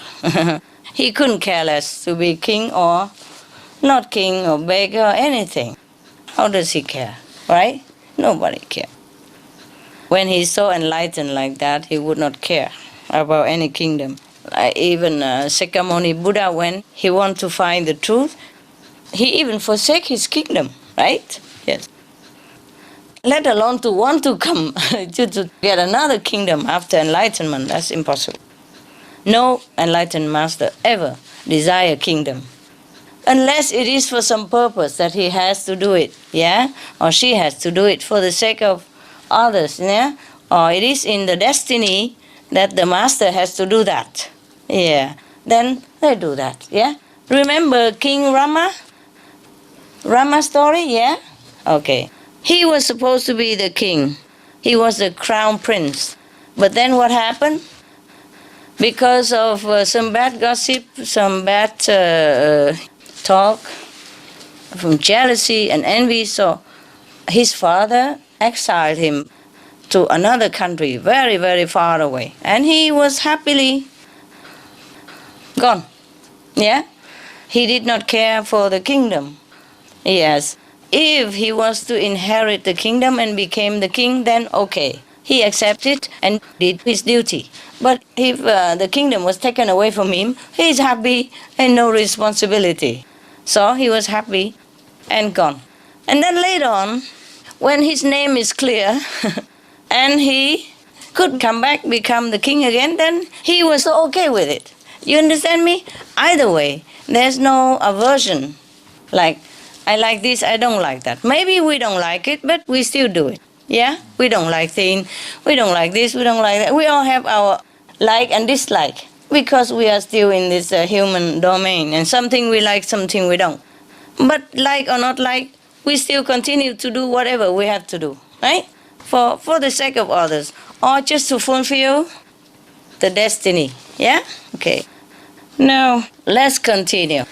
He couldn't care less to be king or not king or beggar or anything. How does he care, right? Nobody cares. When he's so enlightened like that, he would not care about any kingdom. Even Sakyamuni Buddha, when he wants to find the truth, he even forsake his kingdom, right? Yes. Let alone to want to come to get another kingdom after enlightenment. That's impossible. No enlightened master ever desire kingdom, unless it is for some purpose that he has to do it, yeah, or she has to do it for the sake of others, yeah, or it is in the destiny that the master has to do that, yeah. Then they do that, yeah. Remember King Rama story, yeah? Okay. He was supposed to be the king. He was the crown prince. But then what happened? Because of some bad gossip, some bad talk, from jealousy and envy, so his father exiled him to another country, very, very far away. And he was happily gone. Yeah? He did not care for the kingdom. Yes. If he was to inherit the kingdom and became the king, then okay. He accepted and did his duty. But if the kingdom was taken away from him, he is happy and no responsibility. So he was happy and gone. And then later on, when his name is clear and he could come back, become the king again, then he was okay with it. You understand me? Either way, there's no aversion. Like, I like this, I don't like that. Maybe we don't like it, but we still do it. Yeah? We don't like things, we don't like this, we don't like that. We all have our like and dislike because we are still in this human domain. And something we like, something we don't. But like or not like, we still continue to do whatever we have to do, right? For the sake of others, or just to fulfill the destiny. Yeah? Okay. Now, let's continue.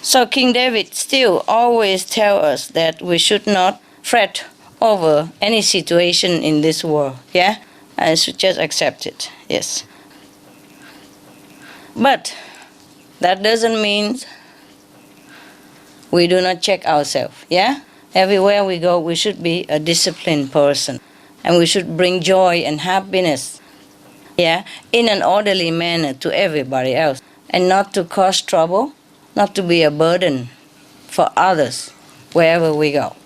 So King David still always tells us that we should not fret over any situation in this world. Yeah? I should just accept it. Yes. But that doesn't mean we do not check ourselves. Yeah? Everywhere we go, we should be a disciplined person. And we should bring joy and happiness, yeah, in an orderly manner to everybody else. And not to cause trouble, not to be a burden for others wherever we go.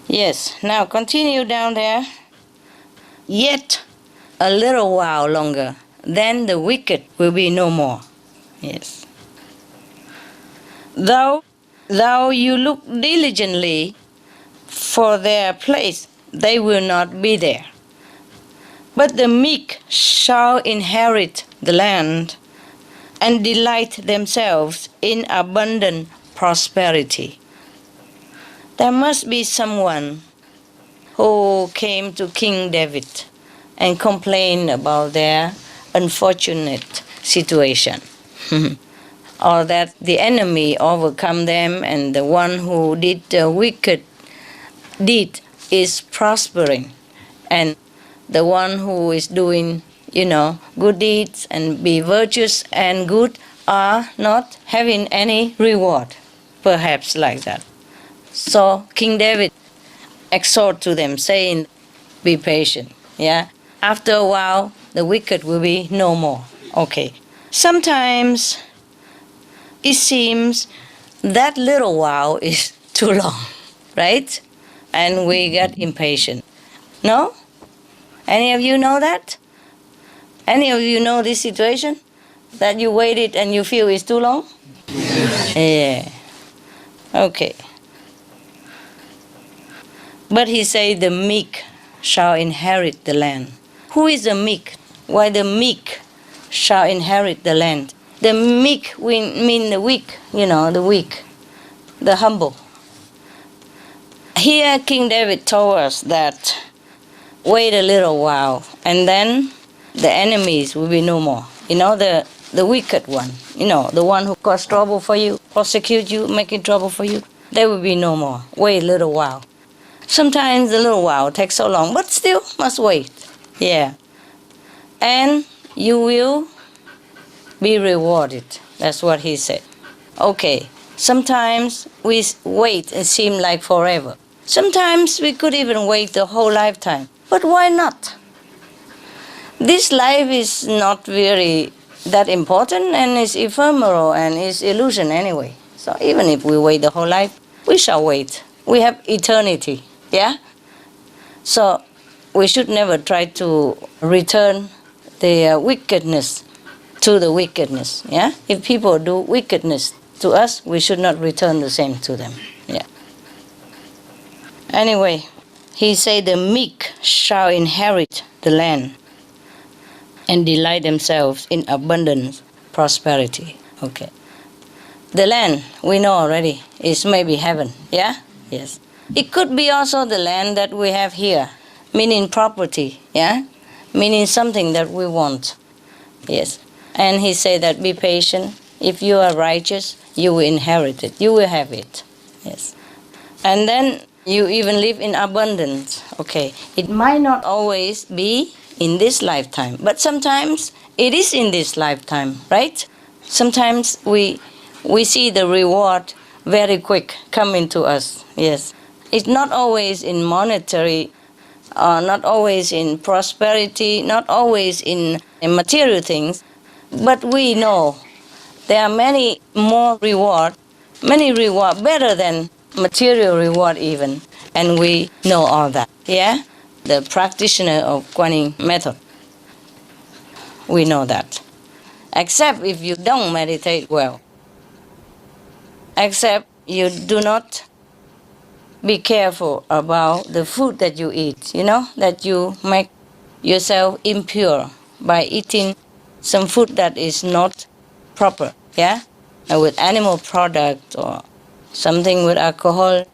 Yes, now continue down there. Yet a little while longer, then the wicked will be no more. Yes. Though you look diligently for their place, they will not be there. But the meek shall inherit the land and delight themselves in abundant prosperity. There must be someone who came to King David and complained about their unfortunate situation. Or that the enemy overcome them and the one who did the wicked deed is prospering. And the one who is doing, good deeds and be virtuous and good are not having any reward, perhaps like that. So King David exhort to them, saying, be patient, yeah? After a while, the wicked will be no more. Okay. Sometimes it seems that little while is too long, right? And we get impatient. No? Any of you know that? Any of you know this situation? That you waited and you feel it's too long? Yeah. Okay. But he said the meek shall inherit the land. Who is the meek? Why the meek shall inherit the land? The meek mean the weak, the weak, the humble. Here King David told us that wait a little while and then the enemies will be no more. The wicked one, the one who caused trouble for you, prosecute you, making trouble for you, they will be no more. Wait a little while. Sometimes a little while takes so long, but still must wait. Yeah. And you will be rewarded. That's what he said. Okay, sometimes we wait and seem like forever. Sometimes we could even wait the whole lifetime. But why not? This life is not very that important and is ephemeral and is illusion anyway. So even if we wait the whole life, we shall wait. We have eternity, yeah? So we should never try to return the wickedness to the wickedness, yeah? If people do wickedness to us, we should not return the same to them, yeah? Anyway, he said the meek shall inherit the land and delight themselves in abundant prosperity. Okay. The land, we know already, is maybe heaven, yeah? Yes. It could be also the land that we have here, meaning property, yeah? Meaning something that we want, yes. And he said that be patient. If you are righteous, you will inherit it. You will have it, yes. And then you even live in abundance, okay. It might not always be in this lifetime, but sometimes it is in this lifetime, right? Sometimes we see the reward very quick coming to us, yes. It's not always in monetary, not always in prosperity, not always in material things, but we know there are many more reward, better than material reward even, and we know all that, yeah? The practitioner of Kuan Yin method, we know that. Except if you don't meditate well. Except you do not be careful about the food that you eat, you know, that you make yourself impure by eating some food that is not proper, yeah? With animal product or something with alcohol,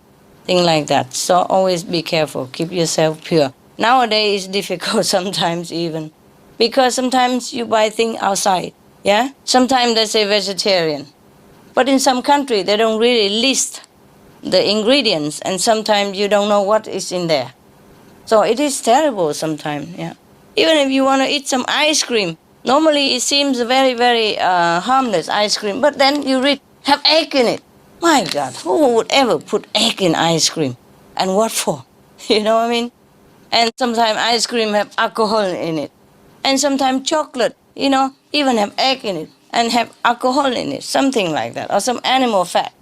thing like that. So always be careful, keep yourself pure. Nowadays it's difficult sometimes even, because sometimes you buy things outside, yeah? Sometimes they say vegetarian, but in some country they don't really list the ingredients, and sometimes you don't know what is in there. So it is terrible sometimes, yeah. Even if you want to eat some ice cream, normally it seems very, very harmless ice cream, but then you read, have egg in it. My God, who would ever put egg in ice cream? And what for? You know what I mean? And sometimes ice cream have alcohol in it. And sometimes chocolate, you know, even have egg in it and have alcohol in it, something like that, or some animal fat.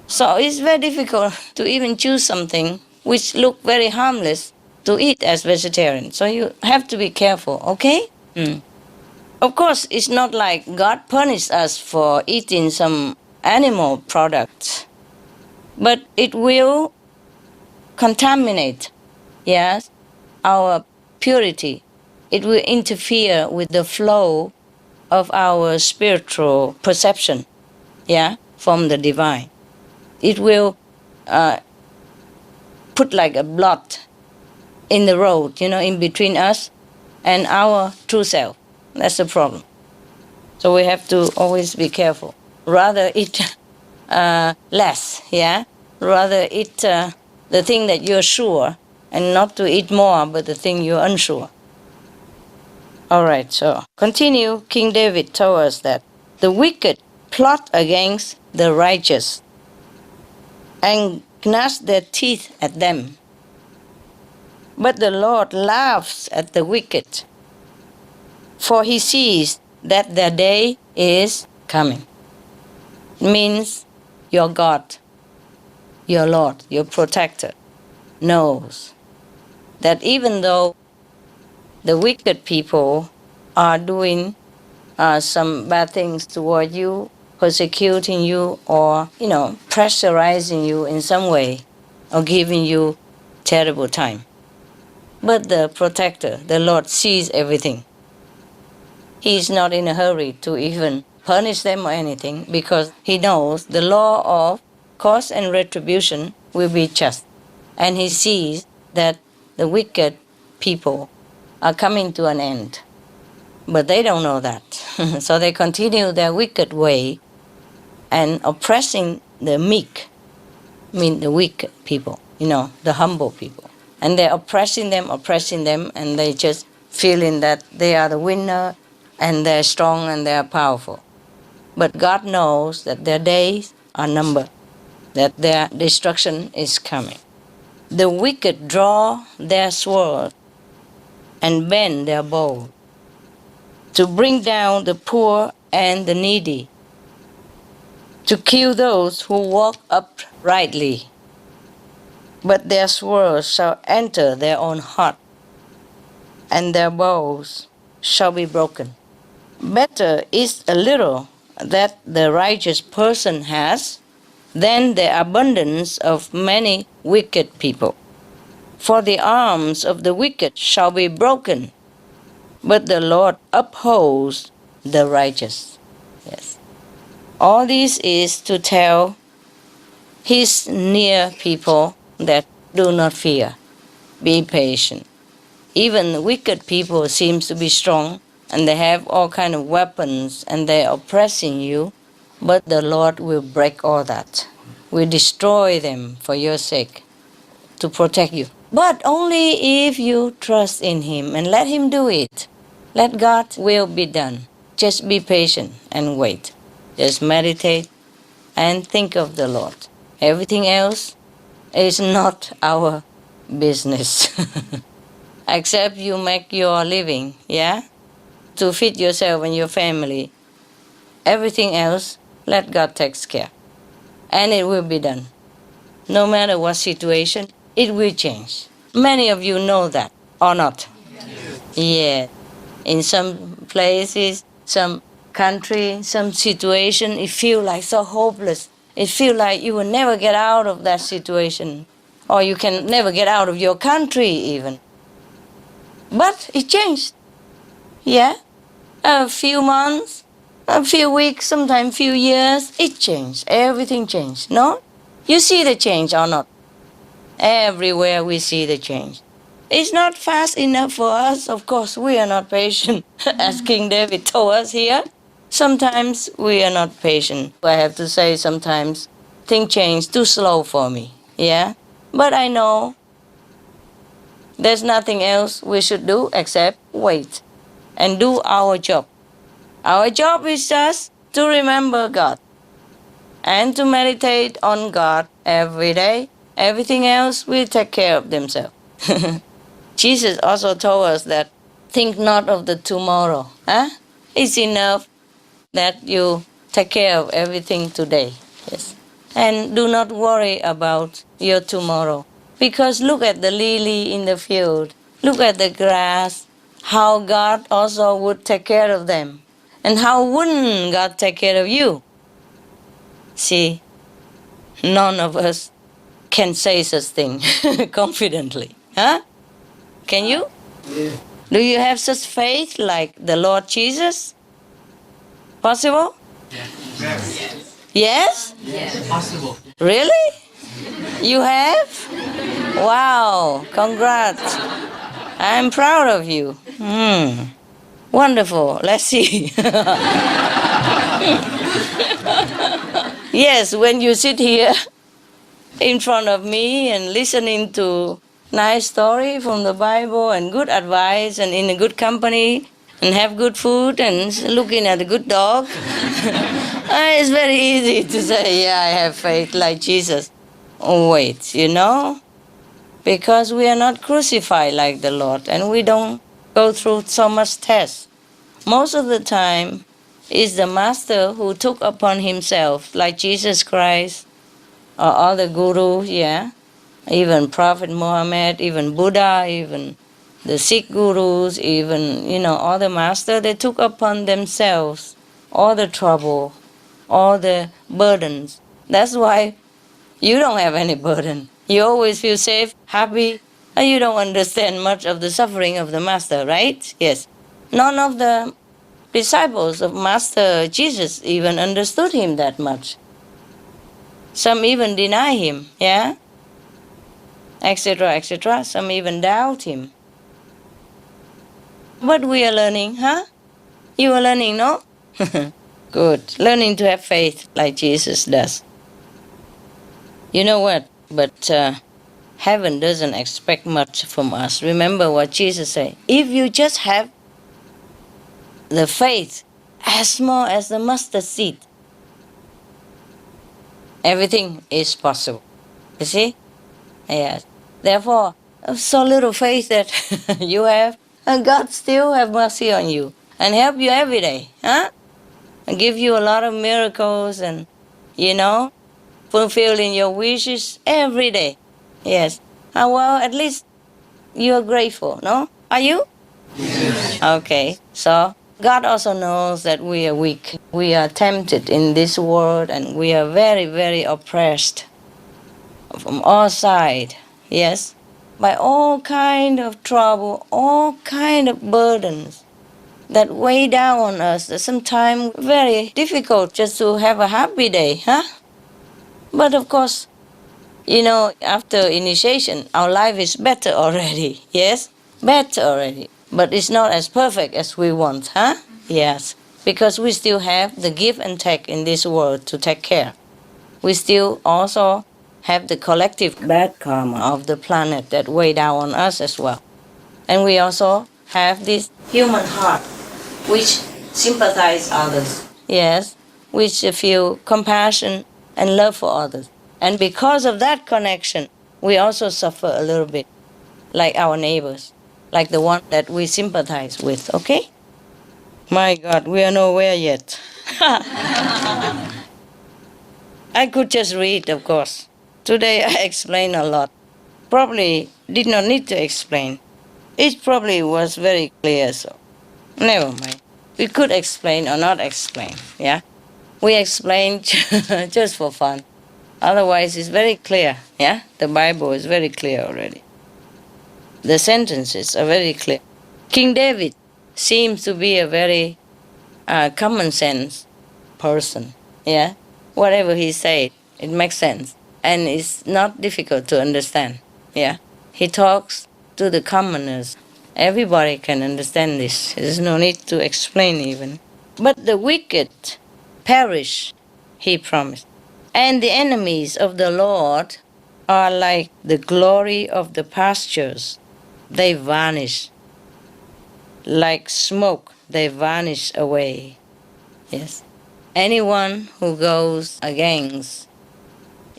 So it's very difficult to even choose something which look very harmless to eat as vegetarian. So you have to be careful, okay? Of course, it's not like God punished us for eating some animal products, but it will contaminate, yes, our purity. It will interfere with the flow of our spiritual perception, yeah, from the divine. It will put like a blot in the road, you know, in between us and our true self. That's the problem. So we have to always be careful. Rather eat less, yeah? Rather eat the thing that you're sure, and not to eat more, but the thing you're unsure. All right, so continue. King David told us that the wicked plot against the righteous and gnash their teeth at them. But the Lord laughs at the wicked, for he sees that their day is coming. It means your God, your Lord, your protector, knows that even though the wicked people are doing some bad things toward you, persecuting you, or, you know, pressurizing you in some way, or giving you terrible time. But the protector, the Lord, sees everything. He is not in a hurry to even punish them or anything, because he knows the law of cause and retribution will be just. And he sees that the wicked people are coming to an end. But they don't know that. So they continue their wicked way and oppressing the meek, I mean the weak people, you know, the humble people. And they're oppressing them, and they just feeling that they are the winner and they're strong and they're powerful. But God knows that their days are numbered, that their destruction is coming. The wicked draw their sword and bend their bow to bring down the poor and the needy, to kill those who walk uprightly. But their swords shall enter their own heart, and their bows shall be broken. Better is a little that the righteous person has than the abundance of many wicked people. For the arms of the wicked shall be broken, but the Lord upholds the righteous. Yes. All this is to tell His near people that do not fear, be patient. Even wicked people seem to be strong, and they have all kind of weapons, and they are oppressing you, but the Lord will break all that, will destroy them for your sake, to protect you. But only if you trust in Him and let Him do it. Let God's will be done. Just be patient and wait. Just meditate and think of the Lord. Everything else is not our business. Except you make your living, yeah? To feed yourself and your family. Everything else, let God take care. And it will be done. No matter what situation, it will change. Many of you know that, or not? Yeah. In some places, some country, some situation, it feels like so hopeless. It feels like you will never get out of that situation. Or you can never get out of your country even. But it changed. Yeah. A few months, a few weeks, sometimes few years, it changed. Everything changed. No? You see the change or not? Everywhere we see the change. It's not fast enough for us. Of course, we are not patient. As King David told us here, sometimes we are not patient. I have to say sometimes things change too slow for me. Yeah? But I know there's nothing else we should do except wait and do our job. Our job is just to remember God and to meditate on God every day. Everything else will take care of themselves. Jesus also told us that think not of the tomorrow. Huh? It's enough that you take care of everything today. Yes. And do not worry about your tomorrow. Because look at the lily in the field. Look at the grass. How God also would take care of them. And how wouldn't God take care of you? See, none of us can say such thing confidently. Huh? Can you? Yeah. Do you have such faith like the Lord Jesus? Possible? Yes. Yes? Yes. Possible. Really? You have? Wow, congrats. I'm proud of you. Wonderful. Let's see. Yes, when you sit here in front of me and listening to nice story from the Bible and good advice and in a good company and have good food and looking at a good dog, it's very easy to say, yeah, I have faith like Jesus. Oh, wait, you know? Because we are not crucified like the Lord and we don't go through so much tests. Most of the time, it's the Master who took upon himself, like Jesus Christ, or other gurus, yeah, even Prophet Muhammad, even Buddha, even the Sikh gurus, even, all the masters, they took upon themselves all the trouble, all the burdens. That's why you don't have any burden. You always feel safe, happy, and you don't understand much of the suffering of the Master, right? Yes. None of the disciples of Master Jesus even understood him that much. Some even deny him, yeah? Etc., etc. Some even doubt him. But we are learning, huh? You are learning, no? Good. Learning to have faith like Jesus does. You know what? But heaven doesn't expect much from us. Remember what Jesus said. If you just have the faith as small as the mustard seed, everything is possible. You see? Yes. Therefore, so little faith that you have, and God still have mercy on you and help you every day, huh? And give you a lot of miracles and, fulfilling your wishes every day. Yes. Well, at least you are grateful, no? Are you? Yes. Okay. So God also knows that we are weak. We are tempted in this world and we are very, very oppressed from all sides. Yes. By all kind of trouble, all kind of burdens that weigh down on us. Sometimes very difficult just to have a happy day, huh? But of course, after initiation, our life is better already. Yes, better already. But it's not as perfect as we want, huh? Yes, because we still have the give and take in this world to take care. We still also have the collective bad karma of the planet that weigh down on us as well. And we also have this human heart which sympathize others. Yes, which feel compassion and love for others. And because of that connection, we also suffer a little bit, like our neighbors, like the one that we sympathize with, okay? My God, we are nowhere yet. I could just read, of course. Today I explained a lot. Probably did not need to explain. It probably was very clear, so never mind. We could explain or not explain, yeah? We explain just for fun. Otherwise, it's very clear, yeah? The Bible is very clear already. The sentences are very clear. King David seems to be a very common sense person, yeah? Whatever he said, it makes sense. And it's not difficult to understand, yeah? He talks to the commoners. Everybody can understand this. There's no need to explain even. But the wicked perish, he promised. And the enemies of the Lord are like the glory of the pastures. They vanish. Like smoke, they vanish away. Yes. Anyone who goes against,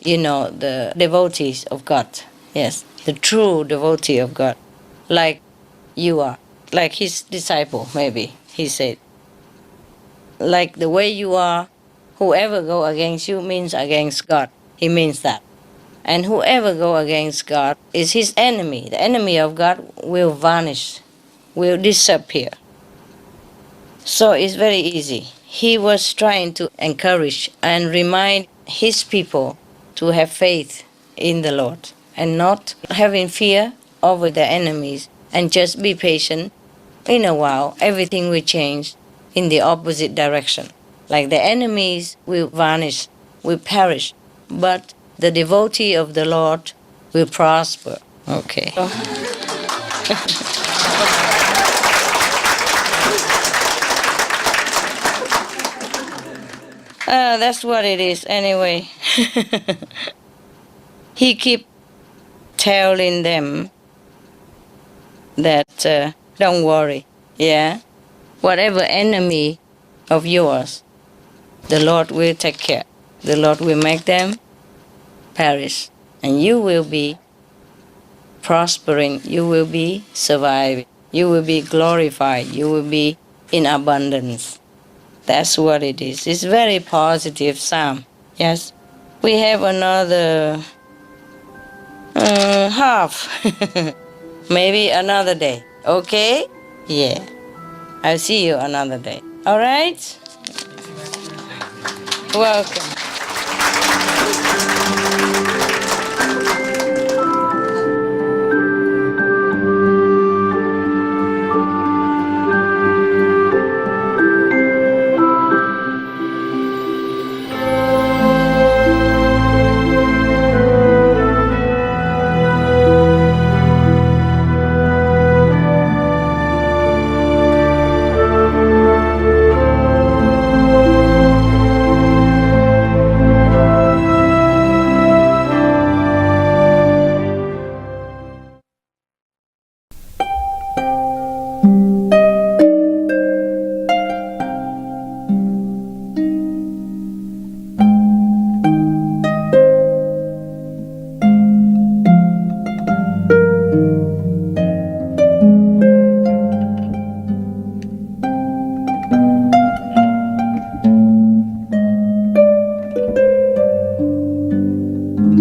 the devotees of God. Yes. The true devotee of God. Like you are. Like his disciple, maybe, he said. Like the way you are, whoever go against you means against God. He means that. And whoever go against God is his enemy. The enemy of God will vanish, will disappear. So it's very easy. He was trying to encourage and remind his people to have faith in the Lord and not having fear over their enemies and just be patient. In a while, everything will change in the opposite direction. Like the enemies will vanish, will perish, but the devotee of the Lord will prosper. Okay. That's what it is anyway. He keep telling them that don't worry, yeah? Whatever enemy of yours, the Lord will take care. The Lord will make them perish. And you will be prospering. You will be surviving. You will be glorified. You will be in abundance. That's what it is. It's very positive psalm. Yes. We have another half. Maybe another day. Okay? Yeah. I'll see you another day. All right? Welcome.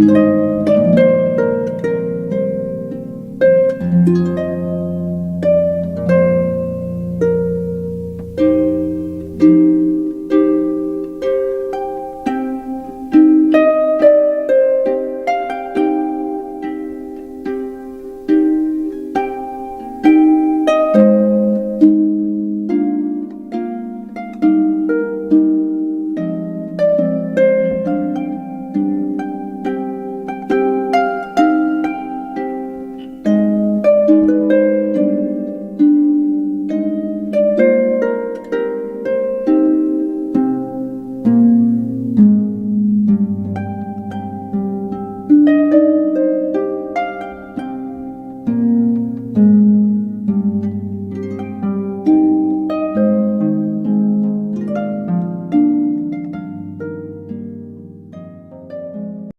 Amen.